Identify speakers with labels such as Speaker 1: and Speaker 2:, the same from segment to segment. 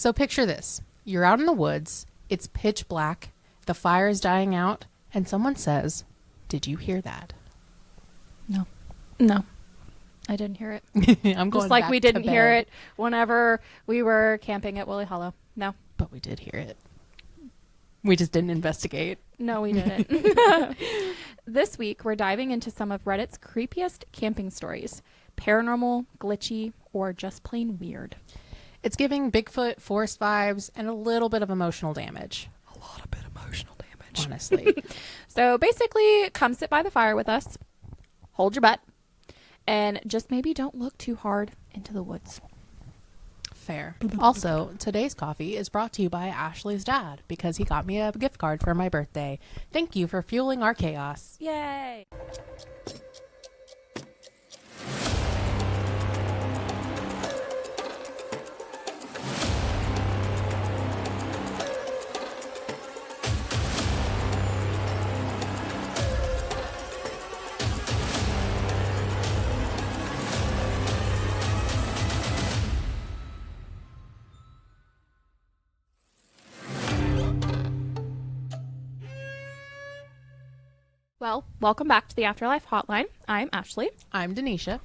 Speaker 1: So picture this. You're out in the woods. It's pitch black. The fire is dying out. And someone says, "Did you hear that?"
Speaker 2: No. I didn't hear it.
Speaker 1: I'm going
Speaker 2: Just like
Speaker 1: back
Speaker 2: we
Speaker 1: to
Speaker 2: didn't hear
Speaker 1: bed.
Speaker 2: it whenever we were camping at Woolly Hollow. No.
Speaker 1: But we did hear it. We just didn't investigate.
Speaker 2: No, we didn't. This week, we're diving into some of Reddit's creepiest camping stories. Paranormal, glitchy, or just plain weird.
Speaker 1: It's giving Bigfoot, forest vibes, and a little bit of emotional damage.
Speaker 3: A lot of bit emotional damage.
Speaker 1: Honestly.
Speaker 2: So basically, come sit by the fire with us, hold your butt, and just maybe don't look too hard into the woods.
Speaker 1: Fair. Also, today's coffee is brought to you by Ashley's dad because he got me a gift card for my birthday. Thank you for fueling our chaos.
Speaker 2: Yay! Well, welcome back to the Afterlife Hotline. I'm Ashley.
Speaker 1: I'm Denisha.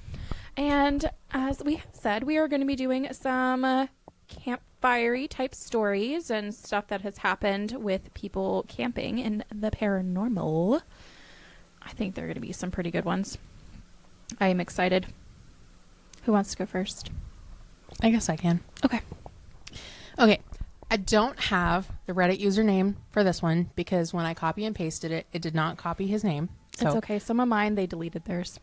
Speaker 2: And as we said, we are going to be doing some campfire type stories and stuff that has happened with people camping in the paranormal. I think there are going to be some pretty good ones. I am excited. Who wants to go first?
Speaker 1: I guess I can.
Speaker 2: Okay.
Speaker 1: Okay. I don't have the Reddit username for this one because when I copy and pasted it, it did not copy his name. So
Speaker 2: It's okay. Some of mine, they deleted theirs.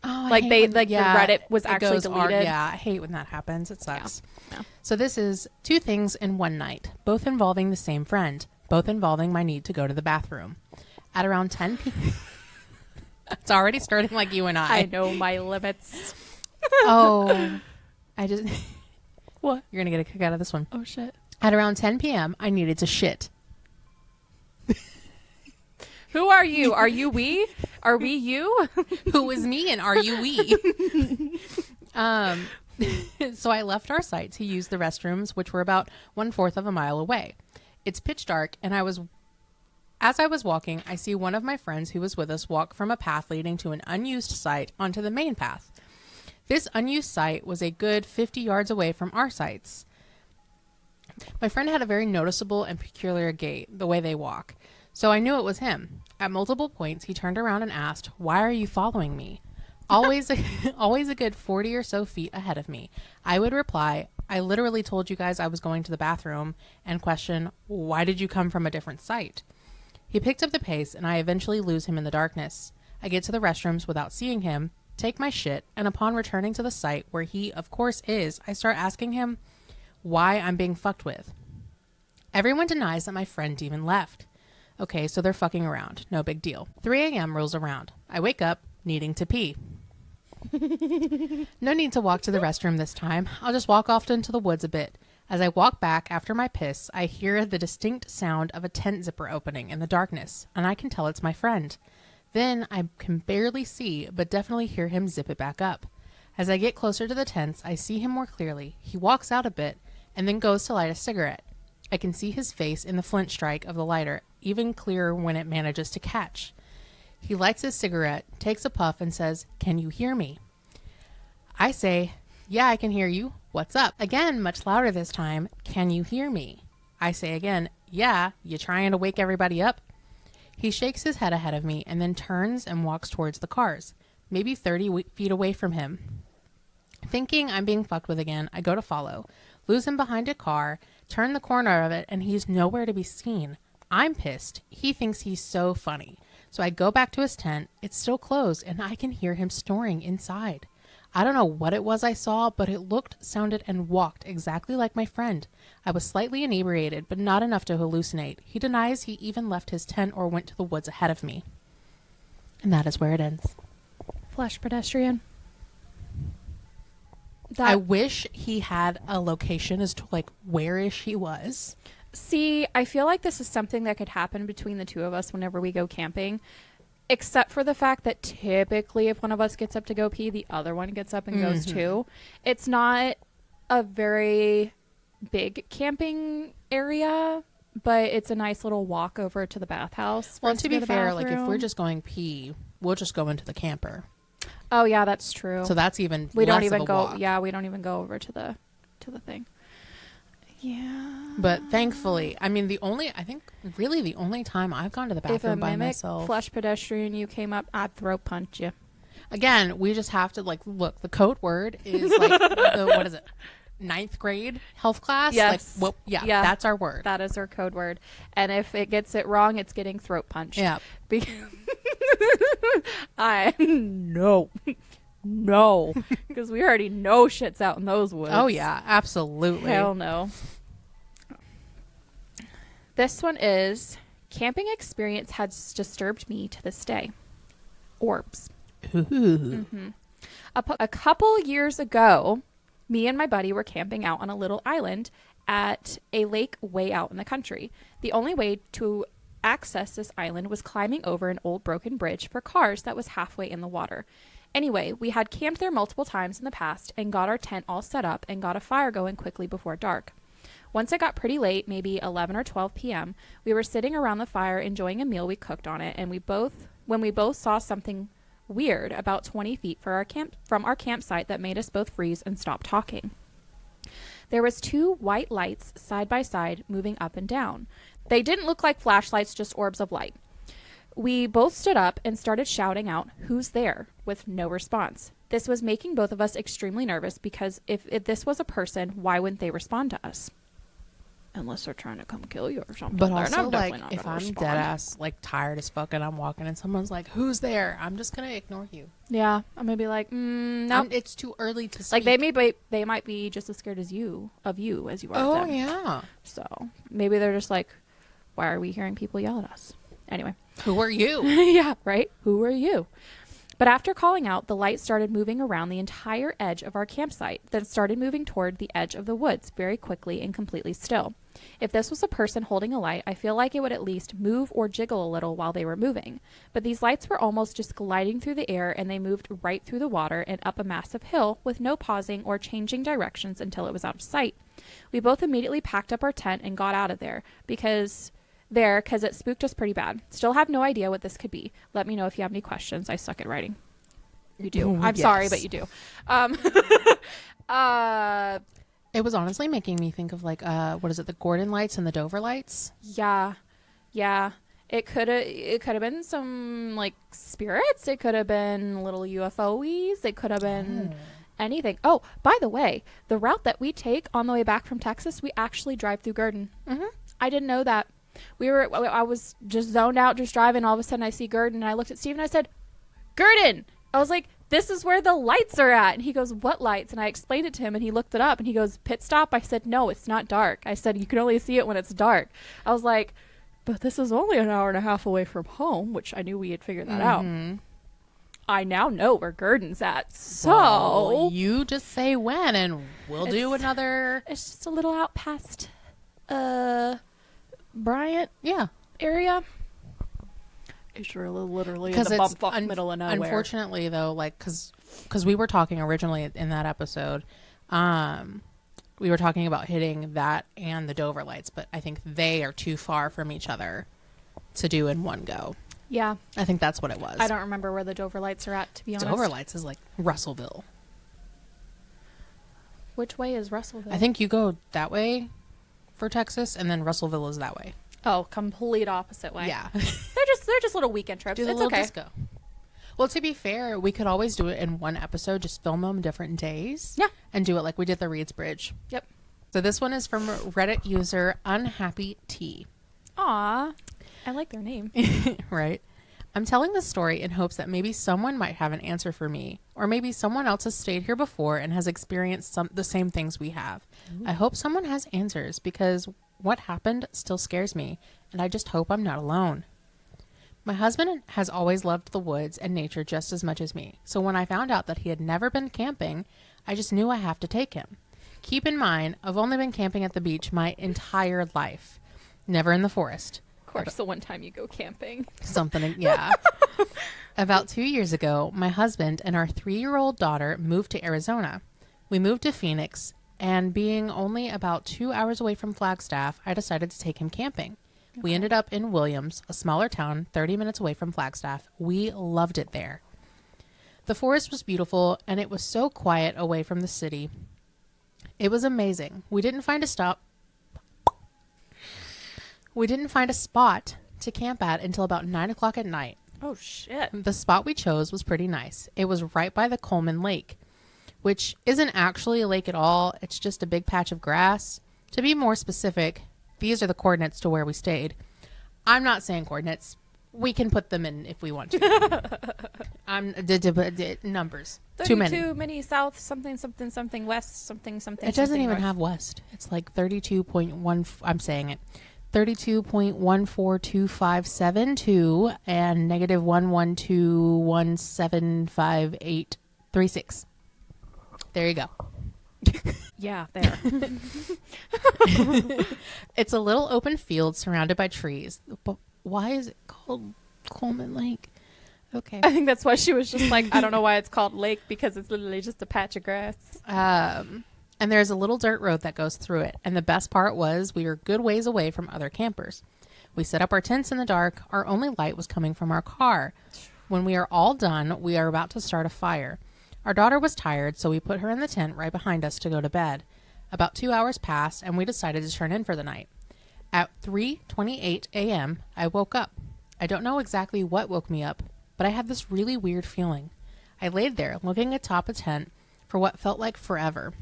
Speaker 1: Oh,
Speaker 2: Like the Reddit was
Speaker 1: it
Speaker 2: actually
Speaker 1: goes
Speaker 2: deleted.
Speaker 1: Yeah, I hate when that happens. It sucks.
Speaker 2: Yeah.
Speaker 1: So this is 2 things in one night, both involving the same friend, both involving my need to go to the bathroom. At around 10 p.m. It's already starting like you and I.
Speaker 2: I know my limits.
Speaker 1: Oh, I just...
Speaker 2: What?
Speaker 1: You're going to get a kick out of this one.
Speaker 2: Oh, shit.
Speaker 1: At around 10 p.m., I needed to shit.
Speaker 2: Who are you? Are you we? Are we you?
Speaker 1: Who is me and are you we? So I left our site to use the restrooms, which were about 1/4 of a mile away. It's pitch dark, and as I was walking, I see one of my friends who was with us walk from a path leading to an unused site onto the main path. This unused site was a good 50 yards away from our sites. My friend had a very noticeable and peculiar gait, the way they walk, so I knew it was him. At multiple points, he turned around and asked, "Why are you following me?" Always a good 40 or so feet ahead of me. I would reply, "I literally told you guys I was going to the bathroom," and question, "Why did you come from a different site?" He picked up the pace, and I eventually lose him in the darkness. I get to the restrooms without seeing him, take my shit, and upon returning to the site where he, of course, is, I start asking him why I'm being fucked with. Everyone denies that my friend even left. Okay, so they're fucking around. No big deal. 3 a.m. rolls around. I wake up needing to pee. No need to walk to the restroom this time. I'll just walk off into the woods a bit. As I walk back after my piss, I hear the distinct sound of a tent zipper opening in the darkness, and I can tell it's my friend. Then I can barely see, but definitely hear him zip it back up. As I get closer to the tents, I see him more clearly. He walks out a bit and then goes to light a cigarette. I can see his face in the flint strike of the lighter, even clearer when it manages to catch. He lights his cigarette, takes a puff, and says, "Can you hear me?" I say, "Yeah, I can hear you. What's up?" Again, much louder this time, "Can you hear me?" I say again, "Yeah, you trying to wake everybody up?" He shakes his head ahead of me and then turns and walks towards the cars, maybe 30 feet away from him. Thinking I'm being fucked with again, I go to follow, lose him behind a car, turn the corner of it, and he's nowhere to be seen. I'm pissed. He thinks he's so funny. So I go back to his tent. It's still closed, and I can hear him snoring inside. I don't know what it was I saw, but it looked, sounded, and walked exactly like my friend. I was slightly inebriated, but not enough to hallucinate. He denies he even left his tent or went to the woods ahead of me. And that is where it ends.
Speaker 2: Flesh pedestrian.
Speaker 1: I wish he had a location as to like where-ish he was.
Speaker 2: See, I feel like this is something that could happen between the two of us whenever we go camping, except for the fact that typically if one of us gets up to go pee, the other one gets up and goes too. It's not a very big camping area, but it's a nice little walk over to the bathhouse.
Speaker 1: Well, to be fair, like if we're just going pee, we'll just go into the camper.
Speaker 2: Oh yeah, that's true.
Speaker 1: So that's even
Speaker 2: we don't
Speaker 1: less
Speaker 2: even
Speaker 1: of a
Speaker 2: go.
Speaker 1: walk.
Speaker 2: Yeah, we don't even go over to the thing. Yeah.
Speaker 1: But thankfully, I mean, the only time I've gone to the
Speaker 2: If a
Speaker 1: bathroom by
Speaker 2: mimic
Speaker 1: myself.
Speaker 2: flesh pedestrian you came up, I'd throat punch you.
Speaker 1: Again, we just have to like look. The code word is like what is it? 9th grade health class.
Speaker 2: Yes.
Speaker 1: Like, yeah, that's our word.
Speaker 2: That is our code word. And if it gets it wrong, it's getting throat punched.
Speaker 1: Yeah.
Speaker 2: No, because we already know shit's out in those woods.
Speaker 1: Oh yeah, absolutely.
Speaker 2: Hell no. This one is camping experience has disturbed me to this day. Orbs.
Speaker 1: Ooh.
Speaker 2: A couple years ago, me and my buddy were camping out on a little island at a lake way out in the country. The only way to access this island was climbing over an old broken bridge for cars that was halfway in the water. Anyway, we had camped there multiple times in the past and got our tent all set up and got a fire going quickly before dark. Once it got pretty late, maybe 11 or 12 p.m., we were sitting around the fire enjoying a meal we cooked on it, and when we both saw something weird about 20 feet from our campsite that made us both freeze and stop talking. There was 2 white lights side by side moving up and down. They didn't look like flashlights, just orbs of light. We both stood up and started shouting out, "Who's there?" with no response. This was making both of us extremely nervous because if this was a person, why wouldn't they respond to us? Unless they're trying to come kill you or something.
Speaker 1: But
Speaker 2: They're
Speaker 1: also,
Speaker 2: not
Speaker 1: like,
Speaker 2: definitely not
Speaker 1: if
Speaker 2: gonna
Speaker 1: I'm
Speaker 2: respond.
Speaker 1: dead ass, like, tired as fuck and I'm walking and someone's like, "Who's there?" I'm just gonna ignore you.
Speaker 2: Yeah, I'm gonna be like, no.
Speaker 1: It's too early to speak.
Speaker 2: Like, they might be just as scared of you as you are of
Speaker 1: Oh,
Speaker 2: them.
Speaker 1: yeah.
Speaker 2: So maybe they're just like, why are we hearing people yell at us? Anyway.
Speaker 1: Who are you?
Speaker 2: Yeah, right? Who are you? But after calling out, the light started moving around the entire edge of our campsite, then started moving toward the edge of the woods very quickly and completely still. If this was a person holding a light, I feel like it would at least move or jiggle a little while they were moving. But these lights were almost just gliding through the air, and they moved right through the water and up a massive hill with no pausing or changing directions until it was out of sight. We both immediately packed up our tent and got out of there because it spooked us pretty bad. Still have no idea what this could be. Let me know if you have any questions. I suck at writing. You do. I'm sorry, but you do.
Speaker 1: It was honestly making me think of like, what is it? The Gordon lights and the Dover lights.
Speaker 2: Yeah. It could have been some like spirits. It could have been little UFOs. It could have been anything. Oh, by the way, the route that we take on the way back from Texas, we actually drive through Gurdon. I didn't know that. I was just zoned out, just driving. All of a sudden I see Gurdon and I looked at Steve and I said, "Gurdon." I was like, "This is where the lights are at." And he goes, "What lights?" And I explained it to him and he looked it up and he goes, "Pit stop." I said, "No, it's not dark." I said, "You can only see it when it's dark." I was like, "But this is only an hour and a half away from home," which I knew we had figured that out. I now know where Gurdon's at. So
Speaker 1: well, you just say when and we'll do another.
Speaker 2: It's just a little out past Bryant area. It's really literally in the bumfuck middle of nowhere.
Speaker 1: Unfortunately, though, like, because we were talking originally in that episode, we were talking about hitting that and the Dover lights, but I think they are too far from each other to do in one go.
Speaker 2: Yeah.
Speaker 1: I think that's what it was.
Speaker 2: I don't remember where the Dover lights are at, to be honest.
Speaker 1: Dover lights is like Russellville.
Speaker 2: Which way is Russellville?
Speaker 1: I think you go that way for Texas, and then Russellville is that way.
Speaker 2: Oh, complete opposite way.
Speaker 1: Yeah.
Speaker 2: They're just little weekend trips.
Speaker 1: Do the
Speaker 2: it's
Speaker 1: little
Speaker 2: okay.
Speaker 1: disco. Well, to be fair, we could always do it in one episode, just film them different days.
Speaker 2: Yeah.
Speaker 1: And do it like we did the Reed's Bridge.
Speaker 2: Yep.
Speaker 1: So this one is from Reddit user Unhappy T.
Speaker 2: Aw. I like their name.
Speaker 1: Right. I'm telling this story in hopes that maybe someone might have an answer for me, or maybe someone else has stayed here before and has experienced the same things we have. Ooh. I hope someone has answers because what happened still scares me, and I just hope I'm not alone. My husband has always loved the woods and nature just as much as me, so when I found out that he had never been camping, I just knew I have to take him. Keep in mind, I've only been camping at the beach my entire life, never in the forest.
Speaker 2: Of course, the one time you go camping.
Speaker 1: Yeah. About 2 years ago, my husband and our 3-year-old daughter moved to Arizona. We moved to Phoenix and being only about 2 hours away from Flagstaff, I decided to take him camping. We ended up in Williams, a smaller town 30 minutes away from Flagstaff. We loved it there. The forest was beautiful, and it was so quiet away from the city. It was amazing. We didn't find a spot to camp at until about 9 o'clock at night.
Speaker 2: Oh, shit.
Speaker 1: The spot we chose was pretty nice. It was right by the Coleman Lake, which isn't actually a lake at all. It's just a big patch of grass. To be more specific, these are the coordinates to where we stayed. I'm not saying coordinates. We can put them in if we want to. Numbers. Too many.
Speaker 2: 32 many south, something, something, something, west, something, something.
Speaker 1: It doesn't
Speaker 2: something
Speaker 1: even
Speaker 2: north.
Speaker 1: have west. It's like 32.1. I'm saying it. 32.14257 and negative 112175836. There you go.
Speaker 2: Yeah, there.
Speaker 1: It's a little open field surrounded by trees. But why is it called Coleman Lake? Okay.
Speaker 2: I think that's why she was just like, I don't know why it's called lake, because it's literally just a patch of grass.
Speaker 1: And there's a little dirt road that goes through it. And the best part was we were a good ways away from other campers. We set up our tents in the dark. Our only light was coming from our car. When we are all done, we are about to start a fire. Our daughter was tired, so we put her in the tent right behind us to go to bed. About 2 hours passed, and we decided to turn in for the night. At 3:28 a.m., I woke up. I don't know exactly what woke me up, but I had this really weird feeling. I laid there, looking atop a tent for what felt like forever.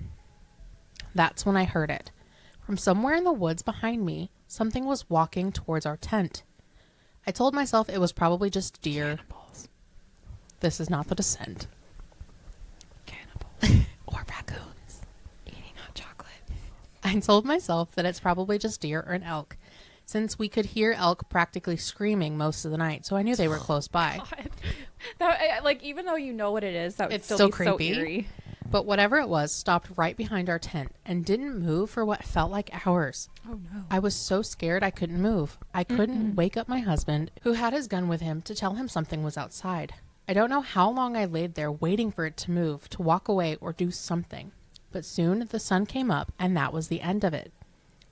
Speaker 1: That's when I heard it. From somewhere in the woods behind me, something was walking towards our tent. I told myself it was probably just deer.
Speaker 3: Cannibals.
Speaker 1: This is not The Descent.
Speaker 3: Cannibals. Or raccoons. Eating hot chocolate.
Speaker 1: I told myself that it's probably just deer or an elk, since we could hear elk practically screaming most of the night, so I knew they were close by.
Speaker 2: God. Like, even though you know what it is, that would
Speaker 1: It's
Speaker 2: still
Speaker 1: still
Speaker 2: be so
Speaker 1: creepy.
Speaker 2: eerie.
Speaker 1: But whatever it was stopped right behind our tent and didn't move for what felt like hours.
Speaker 2: Oh, no.
Speaker 1: I was so scared I couldn't move. I couldn't wake up my husband, who had his gun with him, to tell him something was outside. I don't know how long I laid there waiting for it to move, to walk away or do something. But soon the sun came up, and that was the end of it.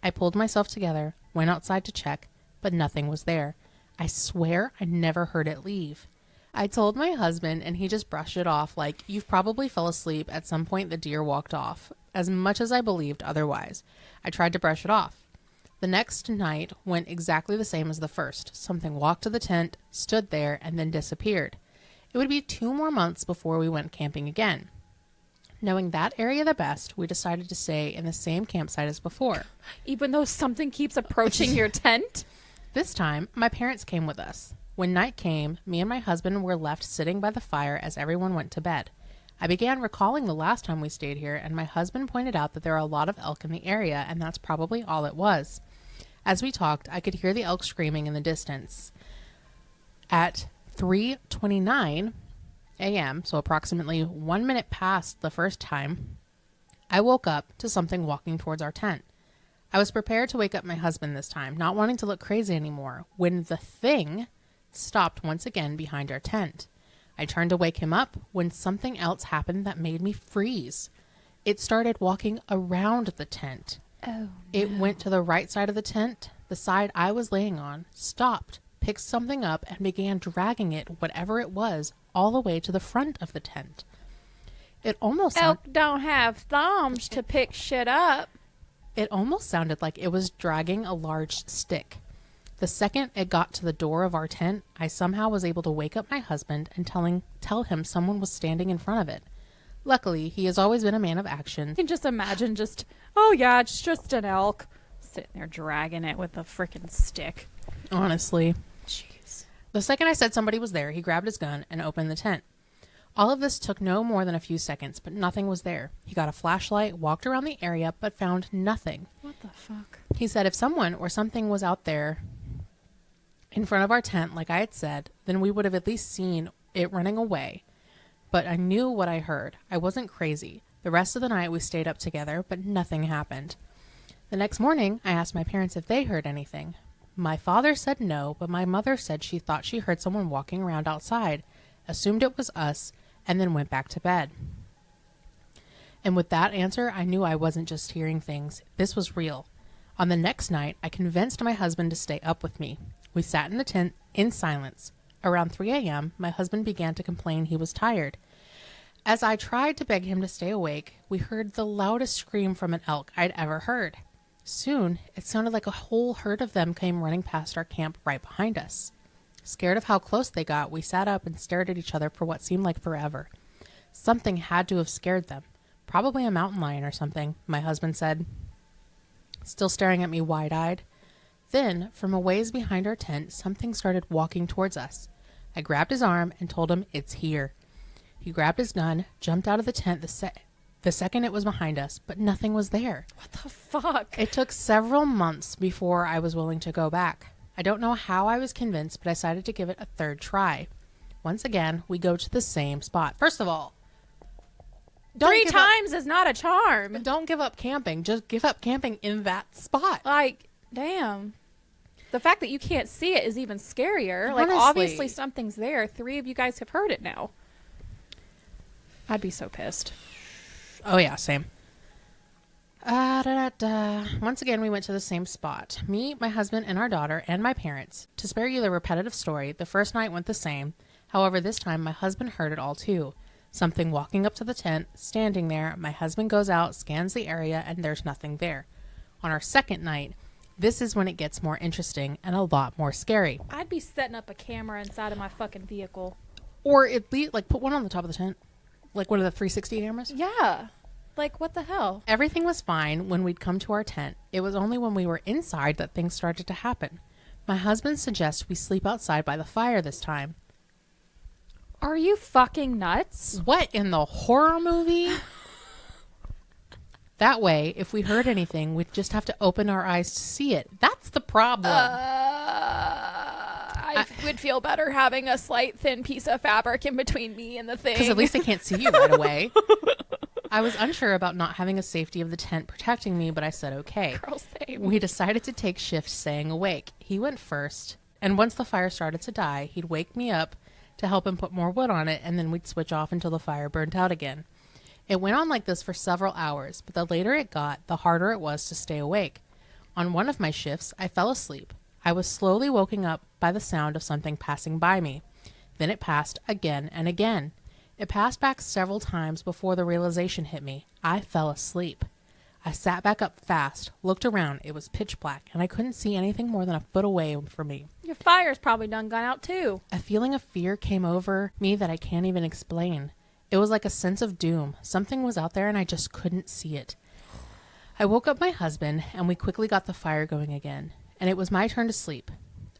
Speaker 1: I pulled myself together, went outside to check, but nothing was there. I swear I never heard it leave. I told my husband, and he just brushed it off like, you've probably fell asleep at some point the deer walked off, as much as I believed otherwise. I tried to brush it off. The next night went exactly the same as the first. Something walked to the tent, stood there, and then disappeared. It would be 2 more months before we went camping again. Knowing that area the best, we decided to stay in the same campsite as before.
Speaker 2: Even though something keeps approaching your tent?
Speaker 1: This time, my parents came with us. When night came, me and my husband were left sitting by the fire as everyone went to bed. I began recalling the last time we stayed here, and my husband pointed out that there are a lot of elk in the area, and that's probably all it was. As we talked, I could hear the elk screaming in the distance. At 3:29 a.m., so approximately 1 minute past the first time, I woke up to something walking towards our tent. I was prepared to wake up my husband this time, not wanting to look crazy anymore, when the thing stopped once again behind our tent. I turned to wake him up when something else happened that made me freeze. It started walking around the tent.
Speaker 2: Oh,
Speaker 1: It went to the right side of the tent, the side I was laying on, stopped, picked something up, and began dragging it, whatever it was, all the way to the front of the tent. It almost
Speaker 2: elk don't have thumbs to pick shit up.
Speaker 1: It almost sounded like it was dragging a large stick. The second it got to the door of our tent, I somehow was able to wake up my husband and tell him someone was standing in front of it. Luckily, he has always been a man of action.
Speaker 2: I can just imagine oh yeah, it's just an elk. Sitting there dragging it with a freaking stick.
Speaker 1: Honestly.
Speaker 2: Jeez.
Speaker 1: The second I said somebody was there, he grabbed his gun and opened the tent. All of this took no more than a few seconds, but nothing was there. He got a flashlight, walked around the area, but found nothing.
Speaker 2: What the fuck?
Speaker 1: He said if someone or something was out there in front of our tent, like I had said, then we would have at least seen it running away. But I knew what I heard. I wasn't crazy. The rest of the night we stayed up together, but nothing happened. The next morning, I asked my parents if they heard anything. My father said no, but my mother said she thought she heard someone walking around outside, assumed it was us, and then went back to bed. And with that answer, I knew I wasn't just hearing things. This was real. On the next night, I convinced my husband to stay up with me. We sat in the tent in silence. Around 3 a.m., my husband began to complain he was tired. As I tried to beg him to stay awake, we heard the loudest scream from an elk I'd ever heard. Soon, it sounded like a whole herd of them came running past our camp right behind us. Scared of how close they got, we sat up and stared at each other for what seemed like forever. Something had to have scared them. Probably a mountain lion or something, my husband said, still staring at me wide-eyed. Then, from a ways behind our tent, something started walking towards us. I grabbed his arm and told him, "It's here." He grabbed his gun, jumped out of the tent the second it was behind us, but nothing was there.
Speaker 2: What the fuck?
Speaker 1: It took several months before I was willing to go back. I don't know how I was convinced, but I decided to give it a third try. Once again, we go to the same spot. First of all,
Speaker 2: Three times is not a charm.
Speaker 1: don't give up camping. Just give up camping in that spot.
Speaker 2: Like, damn. The fact that you can't see it is even scarier.
Speaker 1: Honestly.
Speaker 2: Like, obviously something's there. 3 of you guys have heard it now. I'd be so pissed.
Speaker 1: Oh, yeah, same. Once again, we went to the same spot. Me, my husband, and our daughter, and my parents. To spare you the repetitive story, the first night went the same. However, this time, my husband heard it all, too. Something walking up to the tent, standing there. My husband goes out, scans the area, and there's nothing there. On our second night, this is when it gets more interesting and a lot more scary.
Speaker 2: I'd be setting up a camera inside of my fucking vehicle.
Speaker 1: Or at least, like, put one on the top of the tent. Like one of the 360 cameras.
Speaker 2: Yeah. Like, what the hell?
Speaker 1: Everything was fine when we'd come to our tent. It was only when we were inside that things started to happen. My husband suggests we sleep outside by the fire this time.
Speaker 2: Are you fucking nuts?
Speaker 1: What in the horror movie? That way, if we heard anything, we'd just have to open our eyes to see it. That's the problem.
Speaker 2: I would feel better having a slight thin piece of fabric in between me and the thing.
Speaker 1: Because at least I can't see you right away. I was unsure about not having a safety of the tent protecting me, but I said okay.
Speaker 2: Girl, same.
Speaker 1: We decided to take shifts staying awake. He went first, and once the fire started to die, he'd wake me up to help him put more wood on it, and then we'd switch off until the fire burnt out again. It went on like this for several hours, but the later it got, the harder it was to stay awake. On one of my shifts, I fell asleep. I was slowly woken up by the sound of something passing by me. Then it passed again and again. It passed back several times before the realization hit me. I fell asleep. I sat back up fast, looked around. It was pitch black, and I couldn't see anything more than a foot away from me.
Speaker 2: Your fire's probably done gone out too.
Speaker 1: A feeling of fear came over me that I can't even explain. It was like a sense of doom. Something was out there and I just couldn't see it. I woke up my husband and we quickly got the fire going again, and it was my turn to sleep.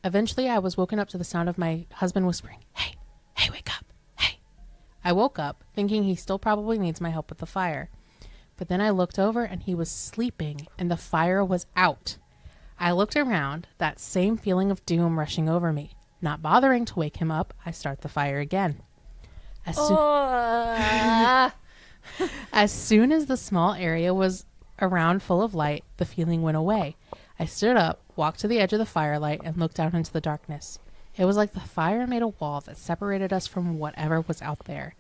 Speaker 1: Eventually I was woken up to the sound of my husband whispering, "Hey, wake up, hey." I woke up thinking he still probably needs my help with the fire. But then I looked over and he was sleeping and the fire was out. I looked around, that same feeling of doom rushing over me. Not bothering to wake him up, I start the fire again. As soon as the small area was around full of light, the feeling went away. I stood up, walked to the edge of the firelight, and looked out into the darkness. It was like the fire made a wall that separated us from whatever was out there,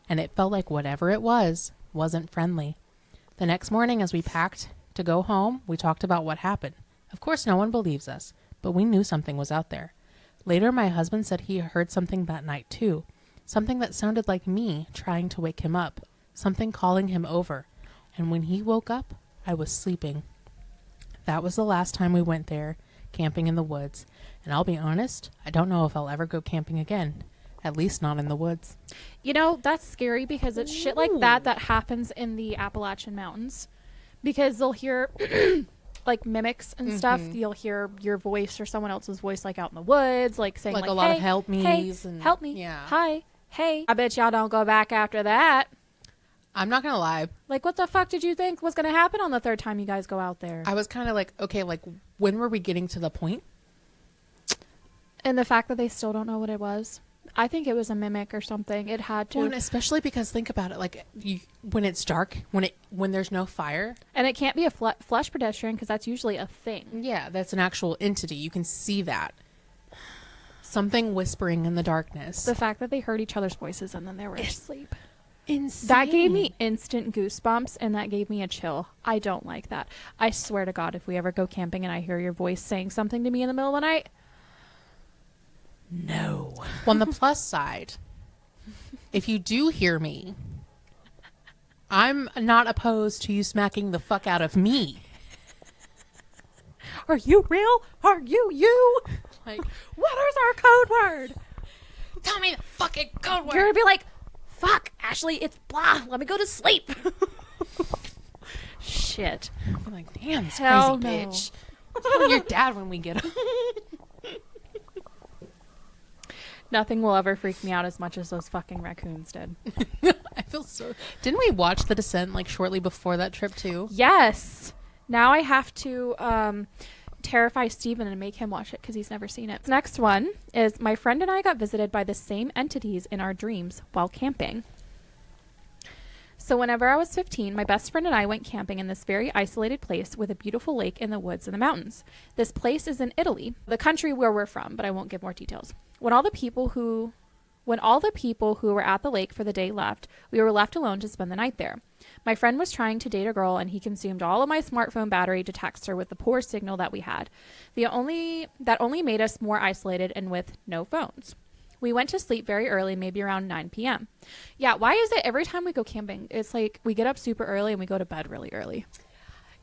Speaker 1: and it felt like whatever it was wasn't friendly. The next morning, as we packed to go home, we talked about what happened. Of course, no one believes us, but we knew something was out there. Later, my husband said he heard something that night, too. Something that sounded like me trying to wake him up. Something calling him over. And when he woke up, I was sleeping. That was the last time we went there, camping in the woods. And I'll be honest, I don't know if I'll ever go camping again. At least not in the woods.
Speaker 2: You know, that's scary because it's shit like that happens in the Appalachian Mountains. Because they'll hear like mimics and stuff. You'll hear your voice or someone else's voice like out in the woods, like saying
Speaker 1: Like
Speaker 2: like
Speaker 1: a lot
Speaker 2: hey,
Speaker 1: of help me's
Speaker 2: hey,
Speaker 1: and
Speaker 2: help me.
Speaker 1: yeah.
Speaker 2: Hi. Hey. I bet y'all don't go back after that.
Speaker 1: I'm not going to lie.
Speaker 2: Like, what the fuck did you think was going to happen on the third time you guys go out there?
Speaker 1: I was kind of like, okay, like when were we getting to the point?
Speaker 2: And the fact that they still don't know what it was. I think it was a mimic or something. It had to.
Speaker 1: Well, and especially because think about it, like when it's dark, when there's no fire.
Speaker 2: And it can't be a flesh pedestrian because that's usually a thing.
Speaker 1: Yeah, that's an actual entity. You can see that. Something whispering in the darkness.
Speaker 2: The fact that they heard each other's voices and then they were asleep.
Speaker 1: insane.
Speaker 2: That gave me instant goosebumps, and that gave me a chill. I don't like that. I swear to God, if we ever go camping and I hear your voice saying something to me in the middle of the night, no.
Speaker 1: Well, on the plus side, if you do hear me, I'm not opposed to you smacking the fuck out of me.
Speaker 2: Are you real? Are you?
Speaker 1: Like,
Speaker 2: What is our code word?
Speaker 1: tell me the fucking code word.
Speaker 2: You're gonna be like, fuck, Ashley, it's blah. Let me go to sleep. Shit.
Speaker 1: I'm like, damn, this
Speaker 2: Hell
Speaker 1: crazy
Speaker 2: no.
Speaker 1: bitch. Tell your dad when we get him.
Speaker 2: Nothing will ever freak me out as much as those fucking raccoons did.
Speaker 1: I feel so. Didn't we watch The Descent like shortly before that trip too?
Speaker 2: Yes. Now I have to terrify Steven and make him watch it because he's never seen it. Next one is my friend and I got visited by the same entities in our dreams while camping. So whenever I was 15, my best friend and I went camping in this very isolated place with a beautiful lake in the woods and the mountains. This place is in Italy, the country where we're from, but I won't give more details. When all the people who were at the lake for the day left, we were left alone to spend the night there. My friend was trying to date a girl, and he consumed all of my smartphone battery to text her with the poor signal that we had. That only made us more isolated and with no phones. We went to sleep very early, maybe around 9 p.m. Yeah, why is it every time we go camping, it's like we get up super early and we go to bed really early?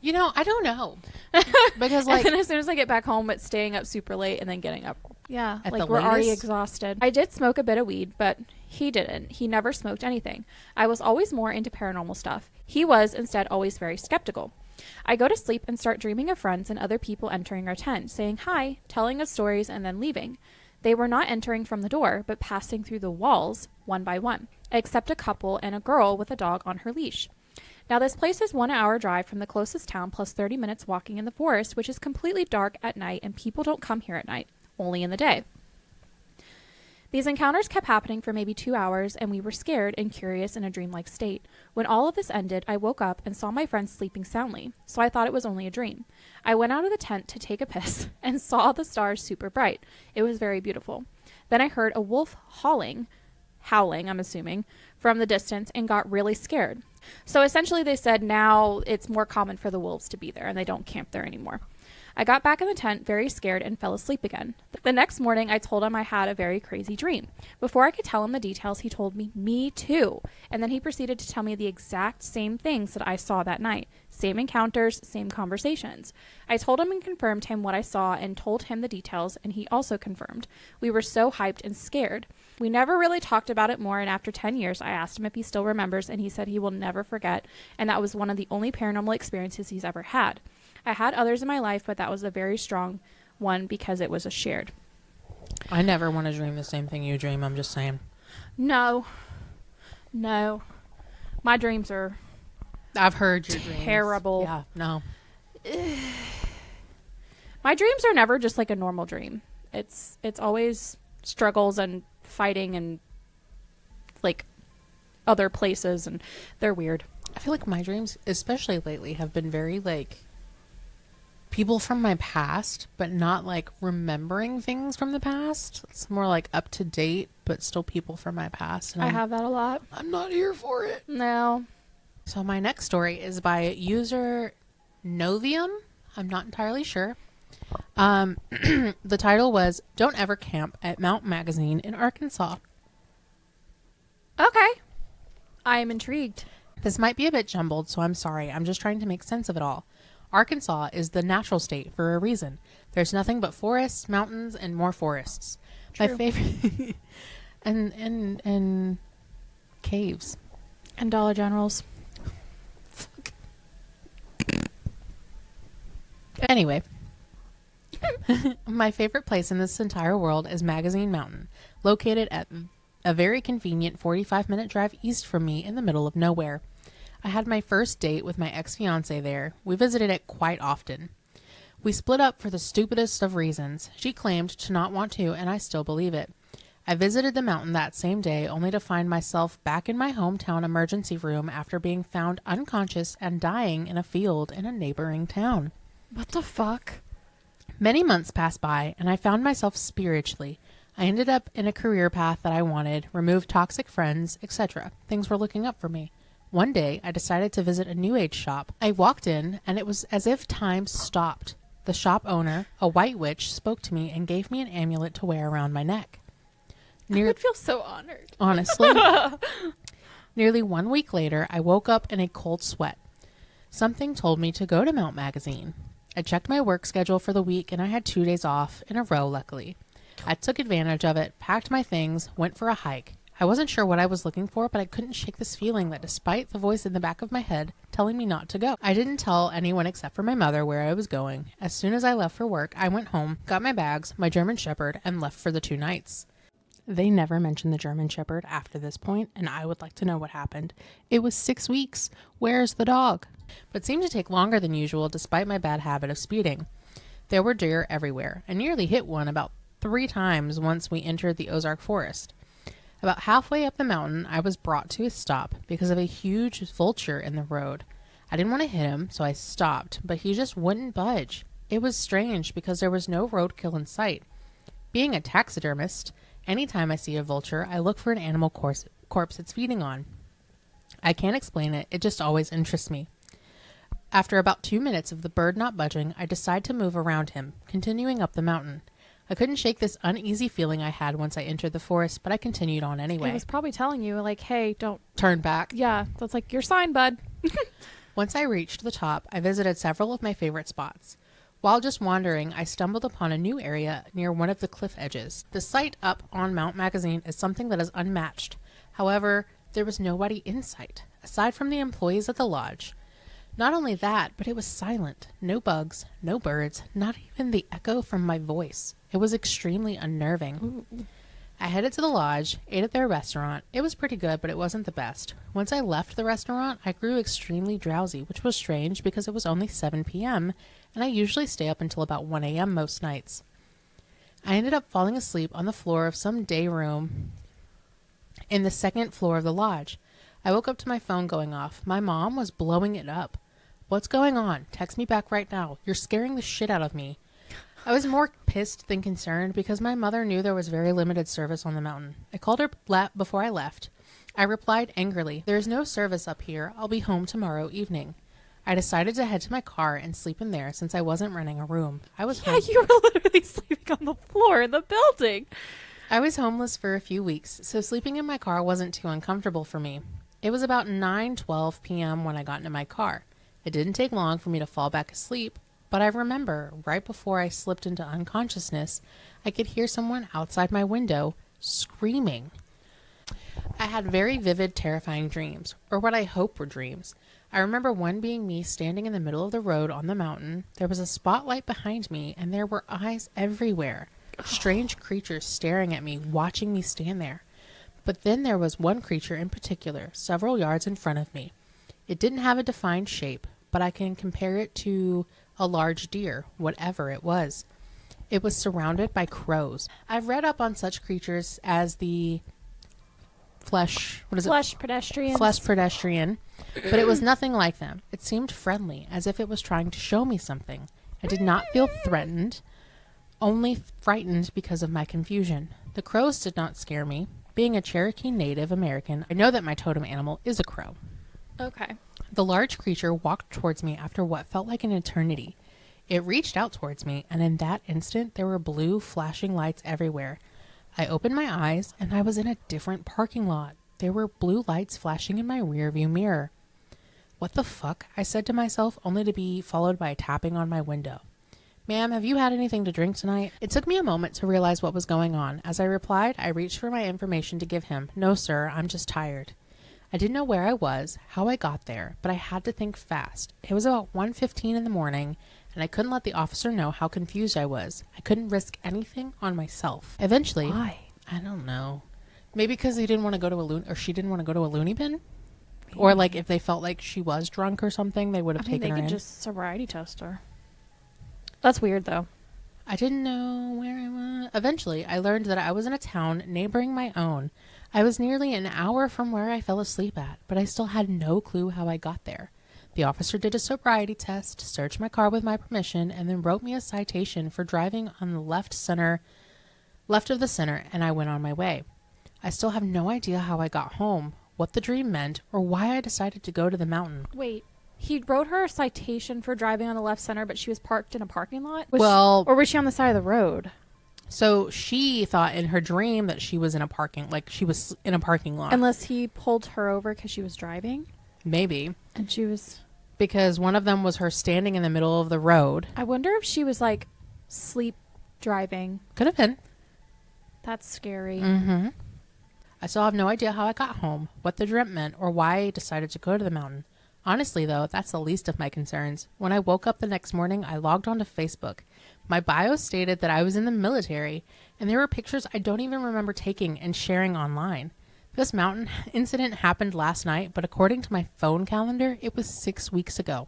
Speaker 1: You know, I don't know. Because like,
Speaker 2: and then as soon as I get back home, it's staying up super late and then getting up. Yeah,
Speaker 1: At
Speaker 2: like
Speaker 1: the
Speaker 2: we're already
Speaker 1: latest?
Speaker 2: exhausted. I did smoke a bit of weed, but he didn't. He never smoked anything. I was always more into paranormal stuff. He was instead always very skeptical. I go to sleep and start dreaming of friends and other people entering our tent, saying hi, telling us stories, and then leaving. They were not entering from the door, but passing through the walls one by one, except a couple and a girl with a dog on her leash. Now, this place is 1 hour drive from the closest town plus 30 minutes walking in the forest, which is completely dark at night, and people don't come here at night, only in the day. These encounters kept happening for maybe 2 hours, and we were scared and curious in a dreamlike state. When all of this ended, I woke up and saw my friends sleeping soundly, so I thought it was only a dream. I went out of the tent to take a piss and saw the stars super bright. It was very beautiful. Then I heard a wolf howling, I'm assuming, from the distance and got really scared. So essentially they said now it's more common for the wolves to be there and they don't camp there anymore. I got back in the tent very scared and fell asleep again. The next morning, I told him I had a very crazy dream. Before I could tell him the details, he told me too. And then he proceeded to tell me the exact same things that I saw that night. Same encounters, same conversations. I told him and confirmed him what I saw and told him the details, and he also confirmed. We were so hyped and scared. We never really talked about it more, and after 10 years, I asked him if he still remembers, and he said he will never forget, and that was one of the only paranormal experiences he's ever had. I had others in my life, but that was a very strong one because it was a shared.
Speaker 1: I never want to dream the same thing you dream. I'm just saying.
Speaker 2: No. My dreams are
Speaker 1: I've heard your dreams.
Speaker 2: terrible.
Speaker 1: Yeah, no.
Speaker 2: My dreams are never just like a normal dream. It's always struggles and fighting and like other places, and they're weird.
Speaker 1: I feel like my dreams, especially lately, have been very like people from my past, but not like remembering things from the past. It's more like up to date, but still people from my past. And
Speaker 2: I have that a lot.
Speaker 1: I'm not here for it.
Speaker 2: No.
Speaker 1: So my next story is by user Novium. I'm not entirely sure. The title was "Don't Ever Camp at Mount Magazine in Arkansas."
Speaker 2: Okay. I am intrigued.
Speaker 1: This might be a bit jumbled, so I'm sorry. I'm just trying to make sense of it all. Arkansas is the natural state for a reason. There's nothing but forests, mountains, and more forests.
Speaker 2: True.
Speaker 1: My favorite and caves.
Speaker 2: And Dollar Generals.
Speaker 1: Fuck. Anyway, my favorite place in this entire world is Magazine Mountain, located at a very convenient 45-minute drive east from me in the middle of nowhere. I had my first date with my ex-fiance there. We visited it quite often. We split up for the stupidest of reasons. She claimed to not want to, and I still believe it. I visited the mountain that same day, only to find myself back in my hometown emergency room after being found unconscious and dying in a field in a neighboring town.
Speaker 2: What the fuck?
Speaker 1: Many months passed by, and I found myself spiritually, I ended up in a career path that I wanted, removed toxic friends, etc. Things were looking up for me. One day, I decided to visit a New Age shop. I walked in, and it was as if time stopped. The shop owner, a white witch, spoke to me and gave me an amulet to wear around my neck.
Speaker 2: I would feel so honored.
Speaker 1: Honestly. Nearly 1 week later, I woke up in a cold sweat. Something told me to go to Mount Magazine. I checked my work schedule for the week, and I had 2 days off in a row, luckily. I took advantage of it, packed my things, went for a hike. I wasn't sure what I was looking for, but I couldn't shake this feeling that despite the voice in the back of my head telling me not to go. I didn't tell anyone except for my mother where I was going. As soon as I left for work, I went home, got my bags, my German Shepherd, and left for the 2 nights. They never mentioned the German Shepherd after this point, and I would like to know what happened. It was 6 weeks. Where's the dog? But seemed to take longer than usual despite my bad habit of speeding. There were deer everywhere. I nearly hit one about 3 times once we entered the Ozark Forest. About halfway up the mountain, I was brought to a stop because of a huge vulture in the road. I didn't want to hit him, so I stopped, but he just wouldn't budge. It was strange because there was no roadkill in sight. Being a taxidermist, anytime I see a vulture, I look for an animal corpse it's feeding on. I can't explain it, it just always interests me. After about 2 minutes of the bird not budging, I decide to move around him, continuing up the mountain. I couldn't shake this uneasy feeling I had once I entered the forest, but I continued on anyway.
Speaker 2: It was probably telling you, like, hey, don't
Speaker 1: turn back.
Speaker 2: Yeah, that's like your sign, bud.
Speaker 1: Once I reached the top, I visited several of my favorite spots. While just wandering, I stumbled upon a new area near one of the cliff edges. The sight up on Mount Magazine is something that is unmatched. However, there was nobody in sight, aside from the employees at the lodge. Not only that, but it was silent. No bugs, no birds, not even the echo from my voice. It was extremely unnerving. Ooh. I headed to the lodge, ate at their restaurant. It was pretty good, but it wasn't the best. Once I left the restaurant, I grew extremely drowsy, which was strange because it was only 7 p.m., and I usually stay up until about 1 a.m. most nights. I ended up falling asleep on the floor of some day room in the second floor of the lodge. I woke up to my phone going off. My mom was blowing it up. What's going on? Text me back right now. You're scaring the shit out of me. I was more pissed than concerned because my mother knew there was very limited service on the mountain. I called her before I left. I replied angrily, "There's no service up here. I'll be home tomorrow evening." I decided to head to my car and sleep in there since I wasn't renting a room. I was
Speaker 2: home. You were literally sleeping on the floor in the building.
Speaker 1: I was homeless for a few weeks, so sleeping in my car wasn't too uncomfortable for me. It was about 9:12 p.m. when I got into my car. It didn't take long for me to fall back asleep, but I remember right before I slipped into unconsciousness, I could hear someone outside my window screaming. I had very vivid, terrifying dreams, or what I hope were dreams. I remember one being me standing in the middle of the road on the mountain. There was a spotlight behind me, and there were eyes everywhere. Strange creatures staring at me, watching me stand there. But then there was one creature in particular, several yards in front of me. It didn't have a defined shape, but I can compare it to a large deer, whatever it was. It was surrounded by crows. I've read up on such creatures as the flesh pedestrian, but it was nothing like them. It seemed friendly, as if it was trying to show me something. I did not feel threatened, only frightened because of my confusion. The crows did not scare me. Being a Cherokee Native American, I know that my totem animal is a crow.
Speaker 2: Okay.
Speaker 1: The large creature walked towards me after what felt like an eternity. It reached out towards me, and in that instant, there were blue flashing lights everywhere. I opened my eyes, and I was in a different parking lot. There were blue lights flashing in my rearview mirror. What the fuck? I said to myself, only to be followed by a tapping on my window. "Ma'am, have you had anything to drink tonight?" It took me a moment to realize what was going on. As I replied, I reached for my information to give him. "No, sir, I'm just tired." I didn't know where I was, how I got there, but I had to think fast. It was about 1:15 in the morning, and I couldn't let the officer know how confused I was. I couldn't risk anything on myself. Eventually...
Speaker 2: Why?
Speaker 1: I don't know. Maybe because he didn't want to go to she didn't want to go to a loony bin? Maybe. Or like if they felt like she was drunk or something, they would have taken her in.
Speaker 2: They could just sobriety test her. That's weird, though.
Speaker 1: I didn't know where I was. Eventually, I learned that I was in a town neighboring my own. I was nearly an hour from where I fell asleep at, but I still had no clue how I got there. The officer did a sobriety test, searched my car with my permission, and then wrote me a citation for driving on the left center left of the center, and I went on my way. I still have no idea how I got home, what the dream meant, or why I decided to go to the mountain.
Speaker 2: Wait, he wrote her a citation for driving on the left center, but she was parked in a parking lot?
Speaker 1: Or
Speaker 2: was she on the side of the road?
Speaker 1: So she thought in her dream that she was in a parking lot.
Speaker 2: Unless he pulled her over because she was driving?
Speaker 1: Maybe.
Speaker 2: And she was...
Speaker 1: Because one of them was her standing in the middle of the road.
Speaker 2: I wonder if she was like sleep driving.
Speaker 1: Could have been.
Speaker 2: That's scary.
Speaker 1: Mm-hmm. I still have no idea how I got home, what the dream meant, or why I decided to go to the mountain. Honestly, though, that's the least of my concerns. When I woke up the next morning, I logged onto Facebook. My bio stated that I was in the military, and there were pictures I don't even remember taking and sharing online. This mountain incident happened last night, but according to my phone calendar, it was 6 weeks ago.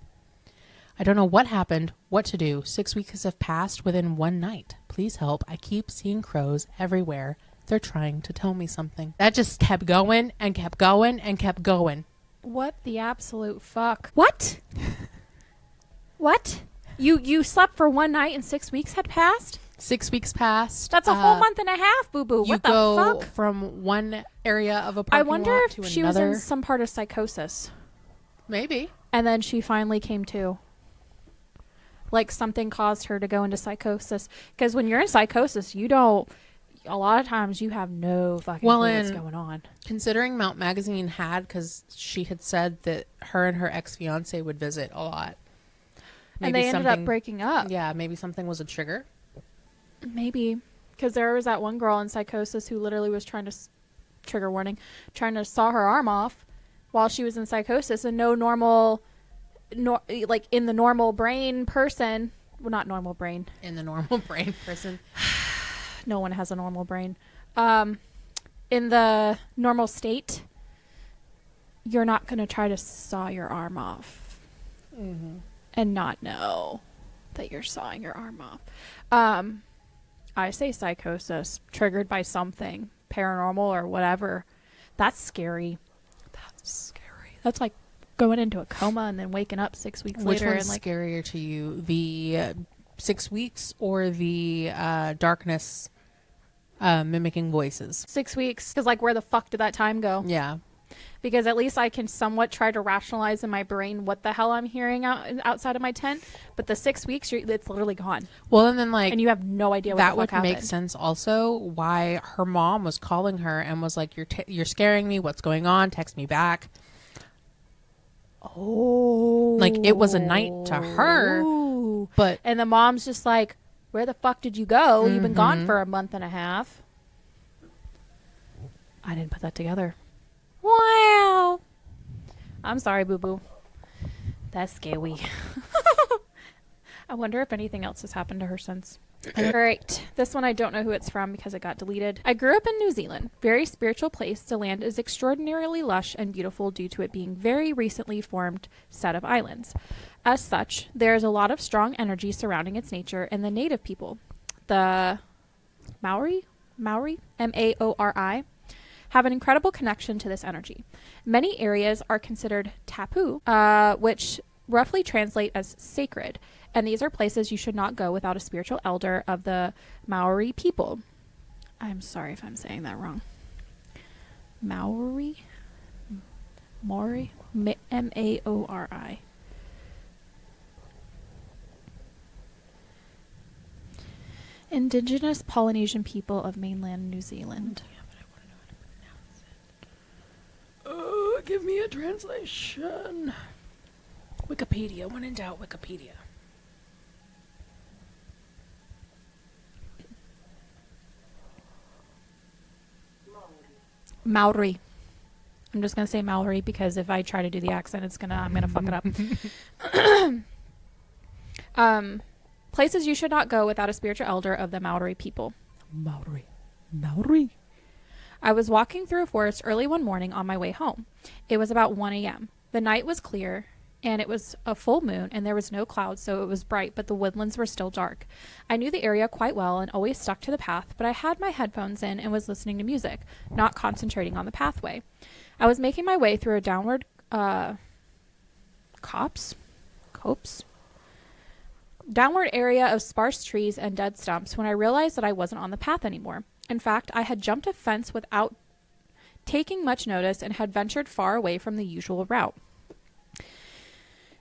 Speaker 1: I don't know what happened, what to do. 6 weeks have passed within one night. Please help. I keep seeing crows everywhere. They're trying to tell me something. That just kept going and kept going and kept going.
Speaker 2: What the absolute fuck? What? What? You slept for one night and 6 weeks had passed?
Speaker 1: 6 weeks passed.
Speaker 2: That's a whole month and a half, boo-boo. What the fuck?
Speaker 1: From one area of a
Speaker 2: I
Speaker 1: parking
Speaker 2: wonder
Speaker 1: lot
Speaker 2: if
Speaker 1: to
Speaker 2: she
Speaker 1: another.
Speaker 2: was in some part of psychosis.
Speaker 1: Maybe.
Speaker 2: And then she finally came to. Like something caused her to go into psychosis. Because when you're in psychosis, you don't... A lot of times you have no fucking clue what's going on.
Speaker 1: Considering Mount Magazine had, because she had said that her and her ex-fiance would visit a lot.
Speaker 2: And they ended up breaking up.
Speaker 1: Yeah, maybe something was a trigger.
Speaker 2: Maybe. Because there was that one girl in psychosis who literally was trying to, trigger warning, trying to saw her arm off while she was in psychosis. And no normal, like in the normal brain person, well, not normal brain.
Speaker 1: In the normal brain person.
Speaker 2: No one has a normal brain. In the normal state, you're not going to try to saw your arm off and not know that you're sawing your arm off. I say psychosis, triggered by something, paranormal or whatever. That's scary. That's scary. That's like going into a coma and then waking up 6 weeks
Speaker 1: Which
Speaker 2: later.
Speaker 1: one's
Speaker 2: and like,
Speaker 1: scarier to you? The 6 weeks or the darkness mimicking voices?
Speaker 2: 6 weeks. Because like, where the fuck did that time go?
Speaker 1: Yeah.
Speaker 2: Because at least I can somewhat try to rationalize in my brain what the hell I'm hearing outside of my tent. But the 6 weeks, it's literally gone.
Speaker 1: Well, and then like...
Speaker 2: And you have no idea what
Speaker 1: that
Speaker 2: the fuck
Speaker 1: would make
Speaker 2: happened.
Speaker 1: sense also why her mom was calling her and was like, you're scaring me. What's going on? Text me back.
Speaker 2: Oh.
Speaker 1: Like, it was a night to her. But...
Speaker 2: And the mom's just like, where the fuck did you go? You've been gone for a month and a half. I didn't put that together. Wow. I'm sorry, boo-boo. That's scary. I wonder if anything else has happened to her since. Great. This one I don't know who it's from because it got deleted. I grew up in New Zealand. Very spiritual place. The land is extraordinarily lush and beautiful due to it being very recently formed set of islands. As such, there is a lot of strong energy surrounding its nature and the native people. The Maori, M-A-O-R-I, have an incredible connection to this energy. Many areas are considered tapu, which roughly translate as sacred, and these are places you should not go without a spiritual elder of the Maori people. I'm sorry if I'm saying that wrong. Maori? M-A-O-R-I. Indigenous Polynesian people of mainland New Zealand.
Speaker 1: Give me a translation. Wikipedia. When in doubt, Wikipedia.
Speaker 2: Maori. I'm just going to say Maori because if I try to do the accent, I'm going to fuck it up. Places you should not go without a spiritual elder of the Maori people.
Speaker 1: Maori.
Speaker 2: I was walking through a forest early one morning on my way home. It was about 1 a.m. The night was clear, and it was a full moon, and there was no clouds, so it was bright, but the woodlands were still dark. I knew the area quite well and always stuck to the path, but I had my headphones in and was listening to music, not concentrating on the pathway. I was making my way through a downward copse? downward area of sparse trees and dead stumps when I realized that I wasn't on the path anymore. In fact, I had jumped a fence without taking much notice and had ventured far away from the usual route.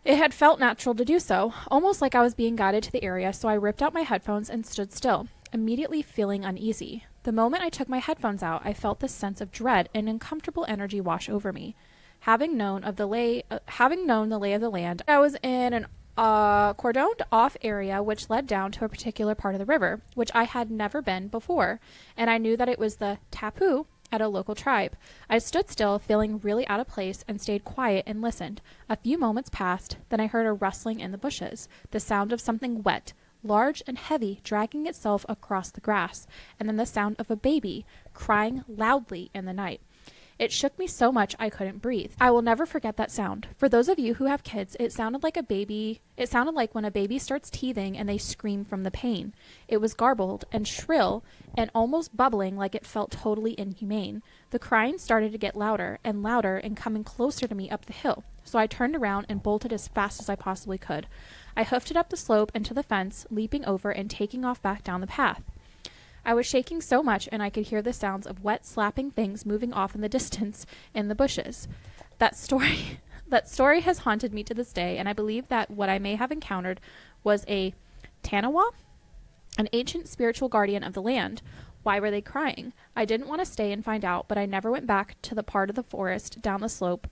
Speaker 2: It had felt natural to do so, almost like I was being guided to the area, so I ripped out my headphones and stood still, immediately feeling uneasy. The moment I took my headphones out, I felt this sense of dread and uncomfortable energy wash over me. Having known the lay of the land, I was in an cordoned off area which led down to a particular part of the river, which I had never been before, and I knew that it was the tapu at a local tribe. I stood still, feeling really out of place, and stayed quiet and listened. A few moments passed, then I heard a rustling in the bushes, the sound of something wet, large and heavy, dragging itself across the grass, and then the sound of a baby crying loudly in the night. It shook me so much I couldn't breathe. I will never forget that sound. For those of you who have kids, it sounded like when a baby starts teething and they scream from the pain. It was garbled and shrill and almost bubbling, like it felt totally inhumane. The crying started to get louder and louder and coming closer to me up the hill. So I turned around and bolted as fast as I possibly could. I hoofed it up the slope and to the fence, leaping over and taking off back down the path. I was shaking so much, and I could hear the sounds of wet, slapping things moving off in the distance in the bushes. That story has haunted me to this day, and I believe that what I may have encountered was a Tanawa, an ancient spiritual guardian of the land. Why were they crying? I didn't want to stay and find out, but I never went back to the part of the forest down the slope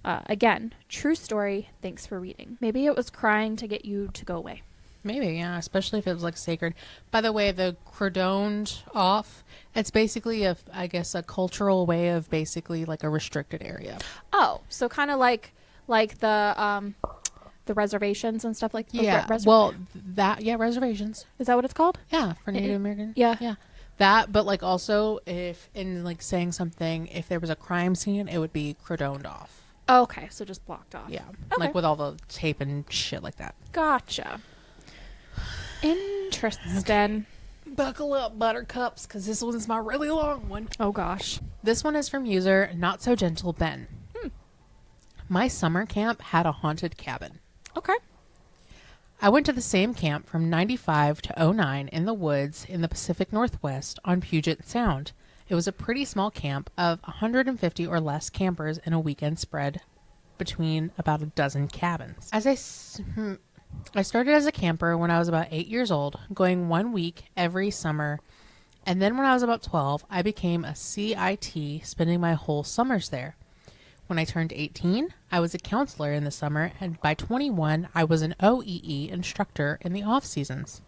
Speaker 2: again. True story. Thanks for reading. Maybe it was crying to get you to go away.
Speaker 1: Maybe, yeah, especially if it was like sacred. By the way, the cordoned off, it's basically I guess a cultural way of basically like a restricted area.
Speaker 2: Oh, so kind of like the reservations and stuff like that.
Speaker 1: Yeah. Reservations.
Speaker 2: Is that what it's called?
Speaker 1: Yeah, for Native American.
Speaker 2: Yeah.
Speaker 1: Yeah. That, but like also if in like saying something, if there was a crime scene, it would be cordoned off.
Speaker 2: Okay, so just blocked off.
Speaker 1: Yeah.
Speaker 2: Okay.
Speaker 1: Like with all the tape and shit like that.
Speaker 2: Gotcha. Interesting.
Speaker 1: Okay. Buckle up, buttercups, because this one's my really long one.
Speaker 2: Oh, gosh.
Speaker 1: This one is from user Not So Gentle Ben. My summer camp had a haunted cabin.
Speaker 2: Okay.
Speaker 1: I went to the same camp from 95 to 09 in the woods in the Pacific Northwest on Puget Sound. It was a pretty small camp of 150 or less campers in a weekend spread between about a dozen cabins. I started as a camper when I was about 8 years old, going 1 week every summer. And then when I was about 12, I became a CIT, spending my whole summers there. When I turned 18, I was a counselor in the summer, and by 21, I was an OEE instructor in the off seasons.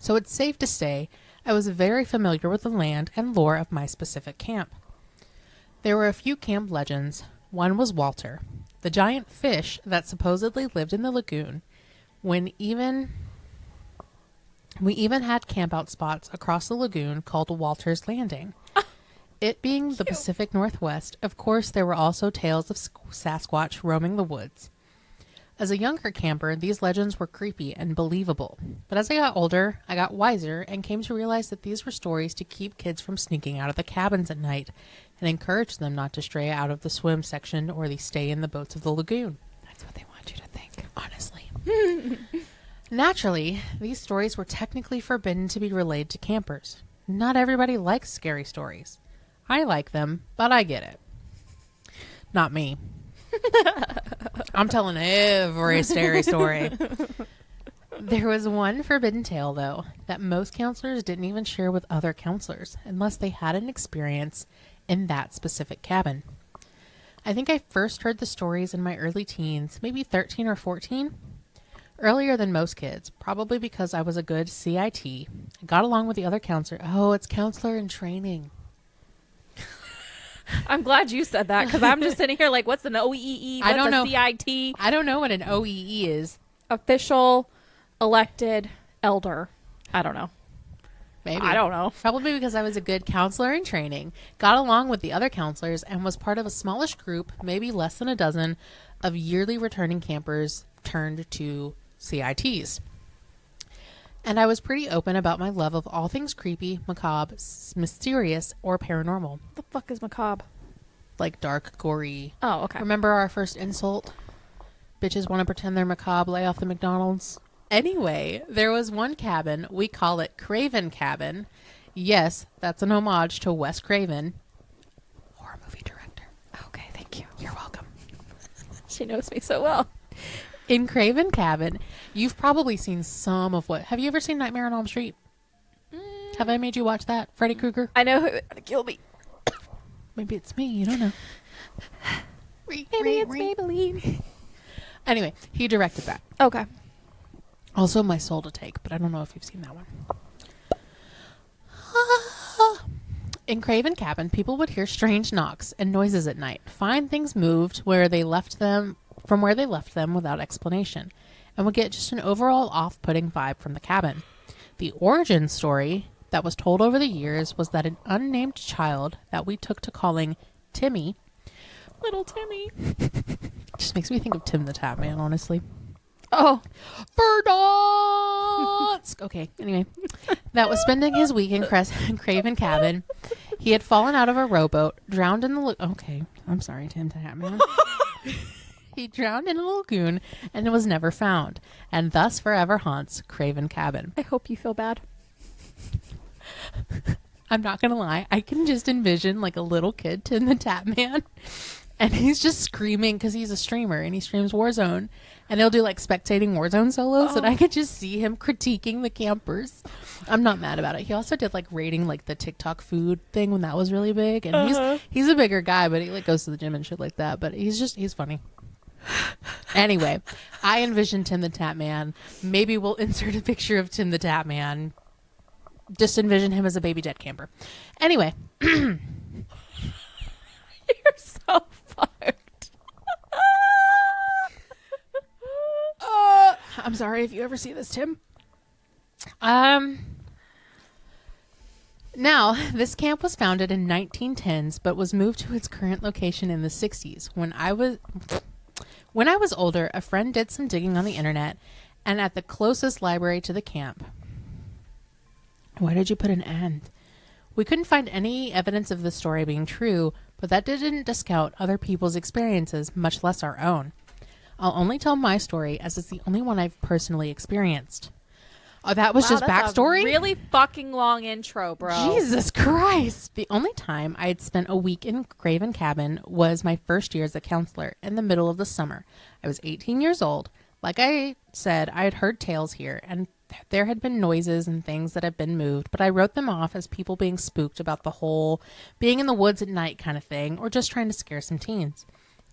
Speaker 1: So it's safe to say I was very familiar with the land and lore of my specific camp. There were a few camp legends. One was Walter, the giant fish that supposedly lived in the lagoon. We even had campout spots across the lagoon called Walter's Landing. It being the Pacific Northwest, of course, there were also tales of Sasquatch roaming the woods. As a younger camper, these legends were creepy and believable. But as I got older, I got wiser and came to realize that these were stories to keep kids from sneaking out of the cabins at night and encourage them not to stray out of the swim section or they stay in the boats of the lagoon.
Speaker 3: That's what they want you to think.
Speaker 1: Honestly. Naturally, these stories were technically forbidden to be relayed to campers. Not everybody likes scary stories. I like them, but I get it. Not me. I'm telling every scary story. There was one forbidden tale, though, that most counselors didn't even share with other counselors unless they had an experience in that specific cabin. I think I first heard the stories in my early teens, maybe 13 or 14. Earlier than most kids, probably because I was a good CIT. I got along with the other counselor. Oh, it's counselor in training.
Speaker 2: I'm glad you said that because I'm just sitting here like, what's an OEE? What's
Speaker 1: I don't know.
Speaker 2: CIT?
Speaker 1: I don't know what an OEE is.
Speaker 2: Official elected elder. I don't know.
Speaker 1: Maybe.
Speaker 2: I don't know.
Speaker 1: Probably because I was a good counselor in training, got along with the other counselors, and was part of a smallish group, maybe less than a dozen, of yearly returning campers turned to CITs. And I was pretty open about my love of all things creepy, macabre, mysterious, or paranormal.
Speaker 2: What the fuck is macabre?
Speaker 1: Like dark, gory.
Speaker 2: Oh, okay.
Speaker 1: Remember our first insult? Bitches want to pretend they're macabre, lay off the McDonald's. Anyway, there was one cabin. We call it Craven Cabin. Yes, that's an homage to Wes Craven, horror movie director.
Speaker 3: Okay, thank you.
Speaker 1: You're welcome.
Speaker 2: She knows me so well.
Speaker 1: In Craven Cabin, you've probably seen some of what. Have you ever seen Nightmare on Elm Street? Have I made you watch that? Freddy Krueger?
Speaker 2: I know who would kill me.
Speaker 1: Maybe it's me. You don't know.
Speaker 2: Maybe it's Maybelline.
Speaker 1: Anyway, he directed that.
Speaker 2: Okay.
Speaker 1: Also, My Soul to Take, but I don't know if you've seen that one. In Craven Cabin, people would hear strange knocks and noises at night, find things moved from where they left them without explanation, and would get just an overall off-putting vibe from the cabin. The origin story that was told over the years was that an unnamed child that we took to calling Timmy,
Speaker 2: Little Timmy.
Speaker 1: just makes me think of Tim the Tap Man, honestly.
Speaker 2: Oh.
Speaker 1: Verdansk! Okay, anyway. That was spending his week in Craven Cabin. He had fallen out of a rowboat, drowned in the... Okay, I'm sorry, Tim the Tap Man. He drowned in a lagoon and was never found, and thus forever haunts Craven Cabin.
Speaker 2: I hope you feel bad.
Speaker 1: I'm not going to lie. I can just envision like a little kid, Tim the Tap Man, and he's just screaming because he's a streamer and he streams Warzone. And he'll do like spectating Warzone solos, and I could just see him critiquing the campers. I'm not mad about it. He also did like rating like the TikTok food thing when that was really big. And he's a bigger guy, but he like goes to the gym and shit like that. But he's funny. Anyway, I envision Tim the Tap Man. Maybe we'll insert a picture of Tim the Tap Man. Just envision him as a baby dead camper. Anyway.
Speaker 2: You're so fucked.
Speaker 1: I'm sorry if you ever see this, Tim. Now, this camp was founded in 1910s, but was moved to its current location in the 60s. When I was older, a friend did some digging on the internet, and at the closest library to the camp. Why did you put an "and"? We couldn't find any evidence of the story being true, but that didn't discount other people's experiences, much less our own. I'll only tell my story as it's the only one I've personally experienced. Oh, that was just
Speaker 2: that's
Speaker 1: backstory?
Speaker 2: A really fucking long intro, bro.
Speaker 1: Jesus Christ. The only time I had spent a week in Craven Cabin was my first year as a counselor in the middle of the summer. I was 18 years old. Like I said, I had heard tales here, and there had been noises and things that had been moved, but I wrote them off as people being spooked about the whole being in the woods at night kind of thing, or just trying to scare some teens.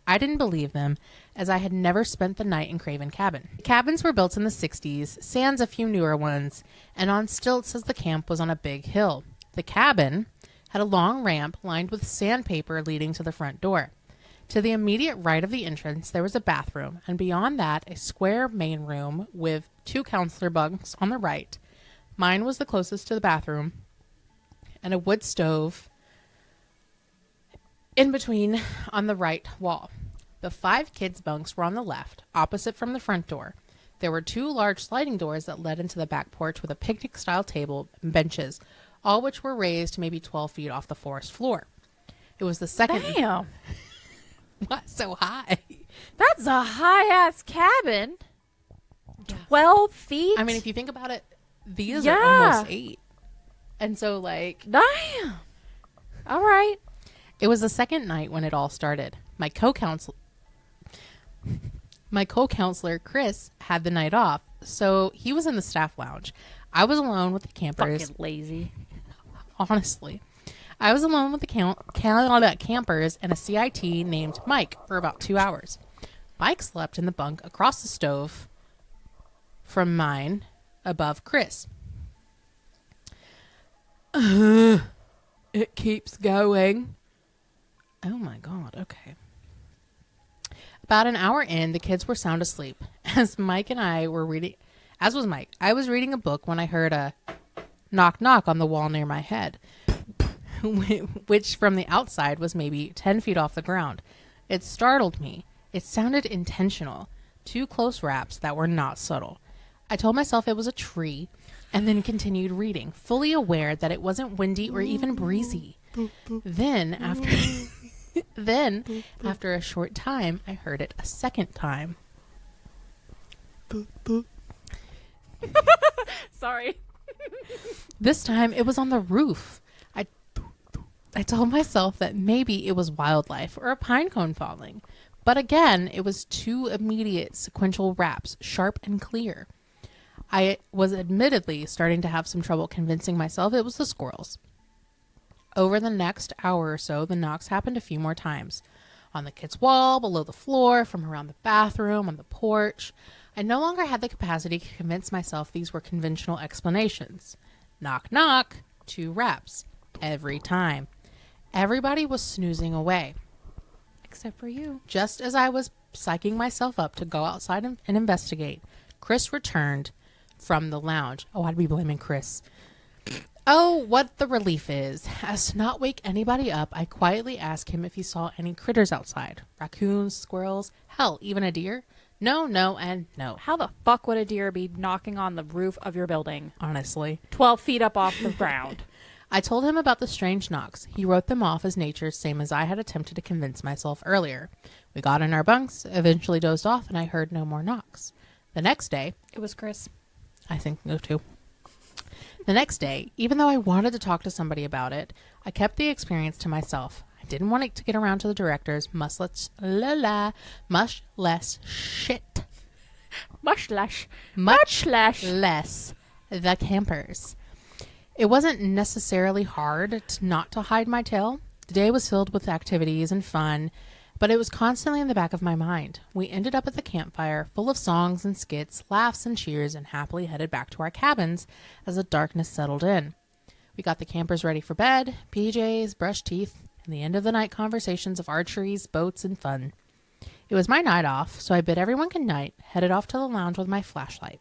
Speaker 1: I didn't believe them, as I had never spent the night in Craven Cabin. The cabins were built in the 60s, sans a few newer ones, and on stilts as the camp was on a big hill. The cabin had a long ramp lined with sandpaper leading to the front door. To the immediate right of the entrance, there was a bathroom, and beyond that, a square main room with 2 counselor bunks on the right. Mine was the closest to the bathroom, and a wood stove in between on the right wall. The 5 kids' bunks were on the left, opposite from the front door. There were 2 large sliding doors that led into the back porch with a picnic-style table and benches, all which were raised maybe 12 feet off the forest floor. It was the second...
Speaker 2: Damn.
Speaker 1: What? So high?
Speaker 2: That's a high-ass cabin. 12 feet?
Speaker 1: I mean, if you think about it, these
Speaker 2: Yeah.
Speaker 1: are almost 8. And so, like...
Speaker 2: Damn. All right.
Speaker 1: It was the second night when it all started. My co-counselor, Chris, had the night off, so he was in the staff lounge. I was alone with the campers.
Speaker 2: Fucking lazy.
Speaker 1: Honestly. I was alone with the campers and a CIT named Mike for about 2 hours. Mike slept in the bunk across the stove from mine above Chris. It keeps going. Oh my God, okay. About an hour in, the kids were sound asleep. As Mike and I were reading, as was Mike, I was reading a book when I heard a knock knock on the wall near my head, which from the outside was maybe 10 feet off the ground. It startled me. It sounded intentional. 2 close raps that were not subtle. I told myself it was a tree and then continued reading, fully aware that it wasn't windy or even breezy. Then after a short time, I heard it a second time.
Speaker 2: Sorry.
Speaker 1: This time it was on the roof. I told myself that maybe it was wildlife or a pine cone falling. But again, it was two immediate sequential raps, sharp and clear. I was admittedly starting to have some trouble convincing myself it was the squirrels. Over the next hour or so, the knocks happened a few more times. On the kids' wall, below the floor, from around the bathroom, on the porch. I no longer had the capacity to convince myself these were conventional explanations. Knock, knock, 2 raps. Every time. Everybody was snoozing away.
Speaker 2: Except for you.
Speaker 1: Just as I was psyching myself up to go outside and investigate, Chris returned from the lounge. Oh, I'd be blaming Chris. Oh, what the relief is. As to not wake anybody up, I quietly asked him if he saw any critters outside. Raccoons, squirrels, hell, even a deer. No, and no.
Speaker 2: How the fuck would a deer be knocking on the roof of your building?
Speaker 1: Honestly.
Speaker 2: 12 feet up off the ground.
Speaker 1: I told him about the strange knocks. He wrote them off as nature's, same as I had attempted to convince myself earlier. We got in our bunks, eventually dozed off, and I heard no more knocks. The next day...
Speaker 2: It was Chris.
Speaker 1: I think so too. The next day, even though I wanted to talk to somebody about it, I kept the experience to myself. I didn't want it to get around to the directors, much less the campers. It wasn't necessarily hard not to hide my tale. The day was filled with activities and fun, but it was constantly in the back of my mind. We ended up at the campfire, full of songs and skits, laughs and cheers, and happily headed back to our cabins as the darkness settled in. We got the campers ready for bed, PJs, brushed teeth, and the end of the night conversations of archeries, boats, and fun. It was my night off, so I bid everyone good night, headed off to the lounge with my flashlight.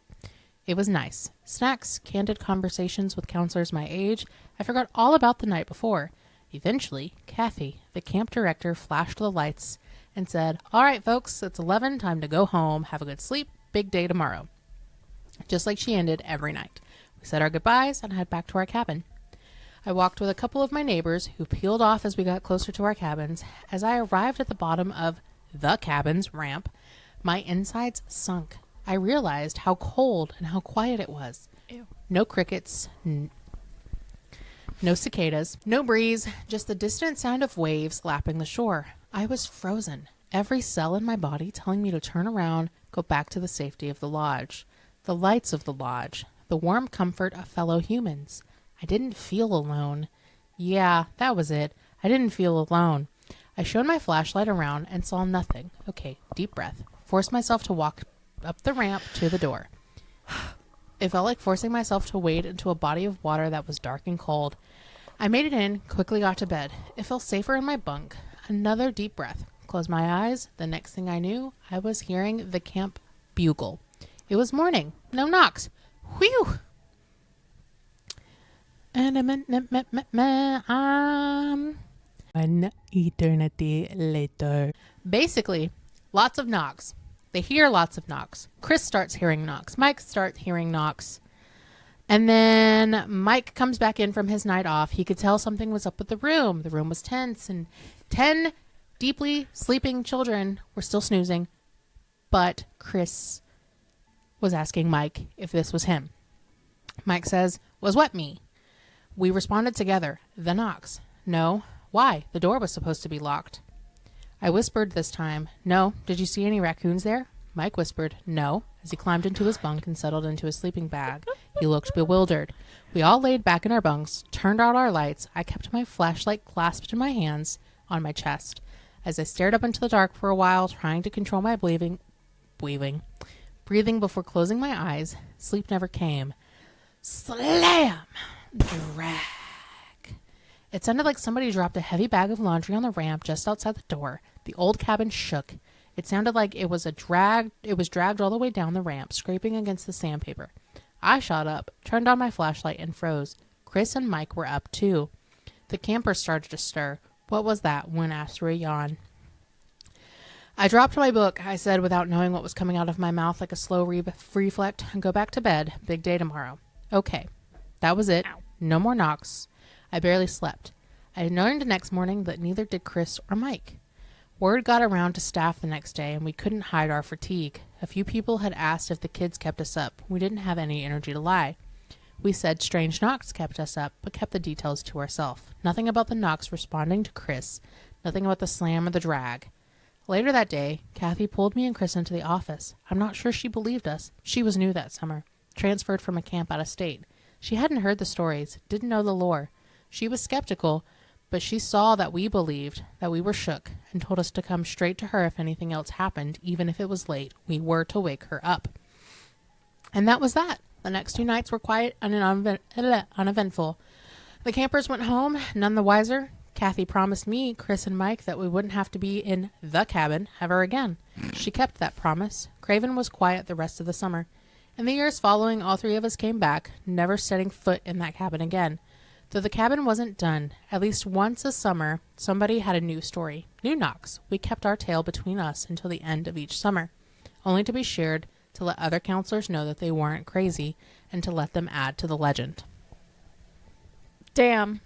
Speaker 1: It was nice. Snacks, candid conversations with counselors my age. I forgot all about the night before. Eventually, Kathy, the camp director, flashed the lights and said, "All right, folks, it's 11, time to go home. Have a good sleep. Big day tomorrow." Just like she ended every night. We said our goodbyes and head back to our cabin. I walked with a couple of my neighbors who peeled off as we got closer to our cabins. As I arrived at the bottom of the cabin's ramp, my insides sunk. I realized how cold and how quiet it was.
Speaker 2: Ew.
Speaker 1: No crickets, no cicadas, no breeze, just the distant sound of waves lapping the shore. I was frozen, every cell in my body telling me to turn around, go back to the safety of the lodge, the lights of the lodge, the warm comfort of fellow humans. I didn't feel alone. Yeah, that was it. I didn't feel alone. I shone my flashlight around and saw nothing. Okay, deep breath. Forced myself to walk up the ramp to the door. It felt like forcing myself to wade into a body of water that was dark and cold. I made it in, quickly got to bed. It felt safer in my bunk. Another deep breath. Closed my eyes. The next thing I knew, I was hearing the camp bugle. It was morning. No knocks. Whew! And one eternity later. Basically, lots of knocks. They hear lots of knocks. Chris starts hearing knocks. Mike starts hearing knocks. And then Mike comes back in from his night off. He could tell something was up with the room. The room was tense, and 10 deeply sleeping children were still snoozing. But Chris was asking Mike if this was him. Mike says, "Was what me?" We responded together. The knocks. No. Why? The door was supposed to be locked. I whispered this time. No. Did you see any raccoons there? Mike whispered, no, as he climbed into his bunk and settled into his sleeping bag. He looked bewildered. We all laid back in our bunks, turned out our lights. I kept my flashlight clasped in my hands on my chest. As I stared up into the dark for a while, trying to control my breathing before closing my eyes, sleep never came. Slam! Drag. It sounded like somebody dropped a heavy bag of laundry on the ramp just outside the door. The old cabin shook. It sounded like it was dragged all the way down the ramp, scraping against the sandpaper. I shot up, turned on my flashlight, and froze. Chris and Mike were up too. The campers started to stir. What was that? One asked through a yawn. I dropped my book, I said without knowing what was coming out of my mouth like a slow reflect. Go back to bed. Big day tomorrow. Okay. That was it.
Speaker 2: Ow.
Speaker 1: No more knocks. I barely slept. I learned the next morning that neither did Chris or Mike. Word got around to staff the next day, and we couldn't hide our fatigue. A few people had asked if the kids kept us up. We didn't have any energy to lie. We said strange knocks kept us up, but kept the details to ourselves. Nothing about the knocks responding to Chris. Nothing about the slam or the drag. Later that day, Kathy pulled me and Chris into the office. I'm not sure she believed us. She was new that summer, transferred from a camp out of state. She hadn't heard the stories, didn't know the lore. She was skeptical, but she saw that we believed, that we were shook, and told us to come straight to her if anything else happened, even if it was late. We were to wake her up. And that was that. The next 2 nights were quiet and uneventful. The campers went home, none the wiser. Kathy promised me, Chris, and Mike that we wouldn't have to be in the cabin ever again. She kept that promise. Craven was quiet the rest of the summer. In the years following, all 3 of us came back, never setting foot in that cabin again. Though the cabin wasn't done, at least once a summer, somebody had a new story, new knocks. We kept our tale between us until the end of each summer, only to be shared to let other counselors know that they weren't crazy and to let them add to the legend.
Speaker 2: Damn.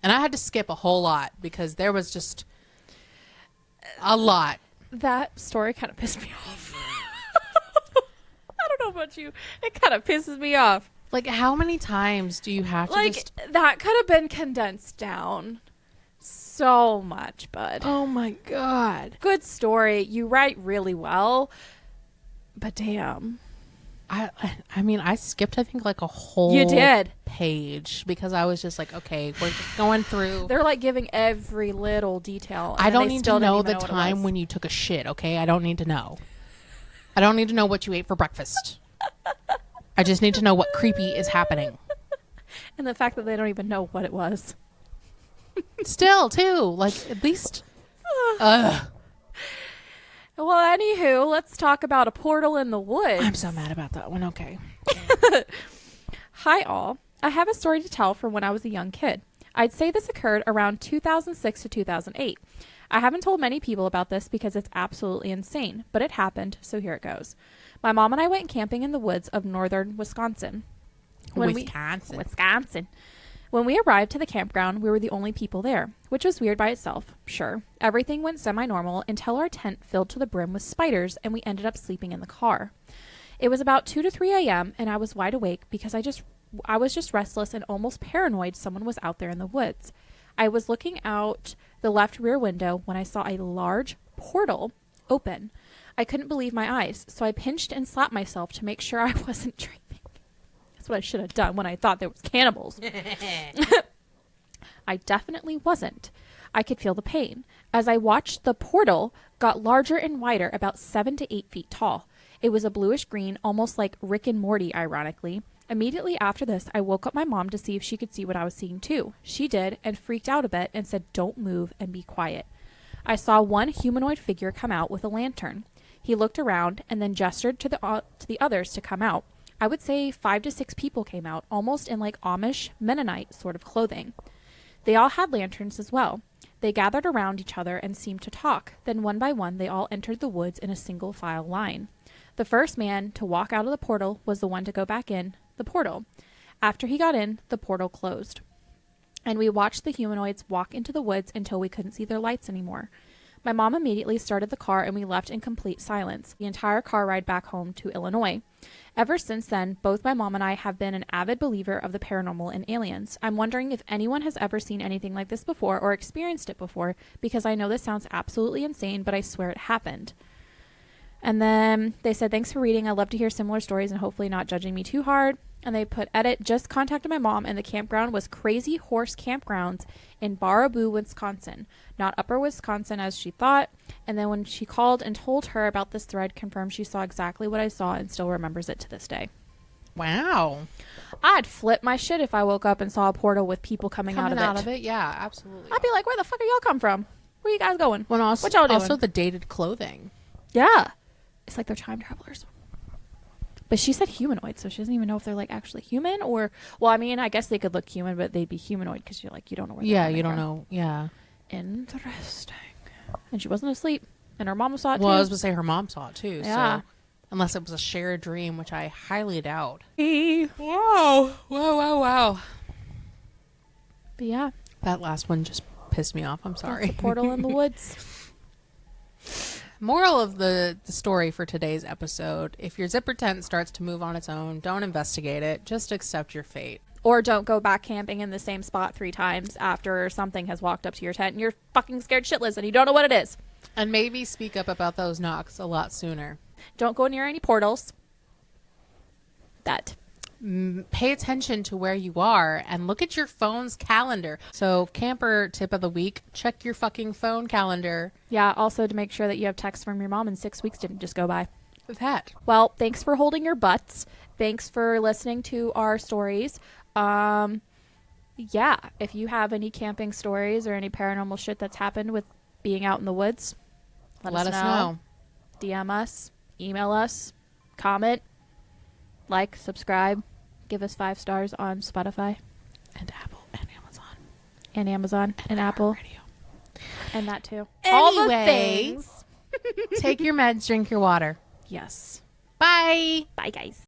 Speaker 1: And I had to skip a whole lot because there was just a lot.
Speaker 2: That story kind of pissed me off. I don't know about you. It kind of pisses me off.
Speaker 1: Like, how many times do you have to just...
Speaker 2: that could have been condensed down so much, bud.
Speaker 1: Oh, my God.
Speaker 2: Good story. You write really well. But damn.
Speaker 1: I mean, I skipped, I think, like a whole
Speaker 2: You did.
Speaker 1: page because I was just like, okay, we're just going through.
Speaker 2: They're like giving every little detail.
Speaker 1: I don't need to know the time when you took a shit, okay? I don't need to know. I don't need to know what you ate for breakfast. I just need to know what creepy is happening.
Speaker 2: And the fact that they don't even know what it was.
Speaker 1: Still, too. Like, at least...
Speaker 2: Well, anywho, let's talk about a portal in the woods.
Speaker 1: I'm so mad about that one. Okay.
Speaker 2: Hi, all. I have a story to tell from when I was a young kid. I'd say this occurred around 2006 to 2008. I haven't told many people about this because it's absolutely insane, but it happened, so here it goes. My mom and I went camping in the woods of northern Wisconsin. Wisconsin. When we arrived to the campground, we were the only people there, which was weird by itself, sure. Everything went semi-normal until our tent filled to the brim with spiders and we ended up sleeping in the car. It was about 2 to 3 a.m. and I was wide awake because I was just restless and almost paranoid someone was out there in the woods. I was looking out the left rear window when I saw a large portal open. I couldn't believe my eyes, so I pinched and slapped myself to make sure I wasn't dreaming. That's what I should have done when I thought there was cannibals. I definitely wasn't. I could feel the pain. As I watched, the portal got larger and wider, about 7 to 8 feet tall. It was a bluish green, almost like Rick and Morty, ironically. Immediately after this, I woke up my mom to see if she could see what I was seeing too. She did, and freaked out a bit and said, "Don't move and be quiet." I saw one humanoid figure come out with a lantern. He looked around and then gestured to the others to come out. I would say 5 to 6 people came out, almost in like Amish Mennonite sort of clothing. They all had lanterns as well. They gathered around each other and seemed to talk. Then one by one, they all entered the woods in a single file line. The first man to walk out of the portal was the one to go back in the portal. After he got in, the portal closed. And we watched the humanoids walk into the woods until we couldn't see their lights anymore. My mom immediately started the car and we left in complete silence, the entire car ride back home to Illinois. Ever since then, both my mom and I have been an avid believer of the paranormal and aliens. I'm wondering if anyone has ever seen anything like this before or experienced it before, because I know this sounds absolutely insane, but I swear it happened. And then they said, "Thanks for reading. I'd love to hear similar stories and hopefully not judging me too hard." And they put, edit, "Just contacted my mom and the campground was Crazy Horse Campgrounds in Baraboo, Wisconsin. Not Upper Wisconsin as she thought." And then when she called and told her about this thread, confirmed she saw exactly what I saw and still remembers it to this day.
Speaker 1: Wow.
Speaker 2: I'd flip my shit if I woke up and saw a portal with people coming out of it.
Speaker 1: Yeah, absolutely.
Speaker 2: I'd be like, where the fuck are y'all come from? Where you guys going?
Speaker 1: Well, also,
Speaker 2: what y'all doing?
Speaker 1: Also the dated clothing.
Speaker 2: Yeah. It's like they're time travelers. But she said humanoid, so she doesn't even know if they're like actually human or, well, I mean, I guess they could look human, but they'd be humanoid because you're like, you don't know where they're coming
Speaker 1: you don't
Speaker 2: from.
Speaker 1: know. Yeah.
Speaker 2: Interesting. And she wasn't asleep. And her mom saw it too.
Speaker 1: Well, I was going to say her mom saw it too.
Speaker 2: Yeah.
Speaker 1: So, unless it was a shared dream, which I highly doubt.
Speaker 2: Wow.
Speaker 1: Wow.
Speaker 2: But yeah.
Speaker 1: That last one just pissed me off. I'm sorry.
Speaker 2: That's the portal in the woods.
Speaker 1: Moral of the story for today's episode: if your zipper tent starts to move on its own, don't investigate it. Just accept your fate.
Speaker 2: Or don't go back camping in the same spot 3 times after something has walked up to your tent and you're fucking scared shitless and you don't know what it is.
Speaker 1: And maybe speak up about those knocks a lot sooner.
Speaker 2: Don't go near any portals. That.
Speaker 1: Pay attention to where you are and look at your phone's calendar. So, camper tip of the week, check your fucking phone calendar.
Speaker 2: Yeah, also to make sure that you have texts from your mom and 6 weeks didn't just go by.
Speaker 1: That.
Speaker 2: Well, thanks for holding your butts. Thanks for listening to our stories. Yeah, if you have any camping stories or any paranormal shit that's happened with being out in the woods, let us know. DM us, email us, comment, like, subscribe, give us 5 stars on Spotify
Speaker 1: And Apple and Amazon.
Speaker 2: and Amazon and Apple
Speaker 1: Radio.
Speaker 2: and that too.
Speaker 1: Anyway,
Speaker 2: All the things.
Speaker 1: Take your meds, drink your water.
Speaker 2: Yes.
Speaker 1: Bye.
Speaker 2: Bye, guys.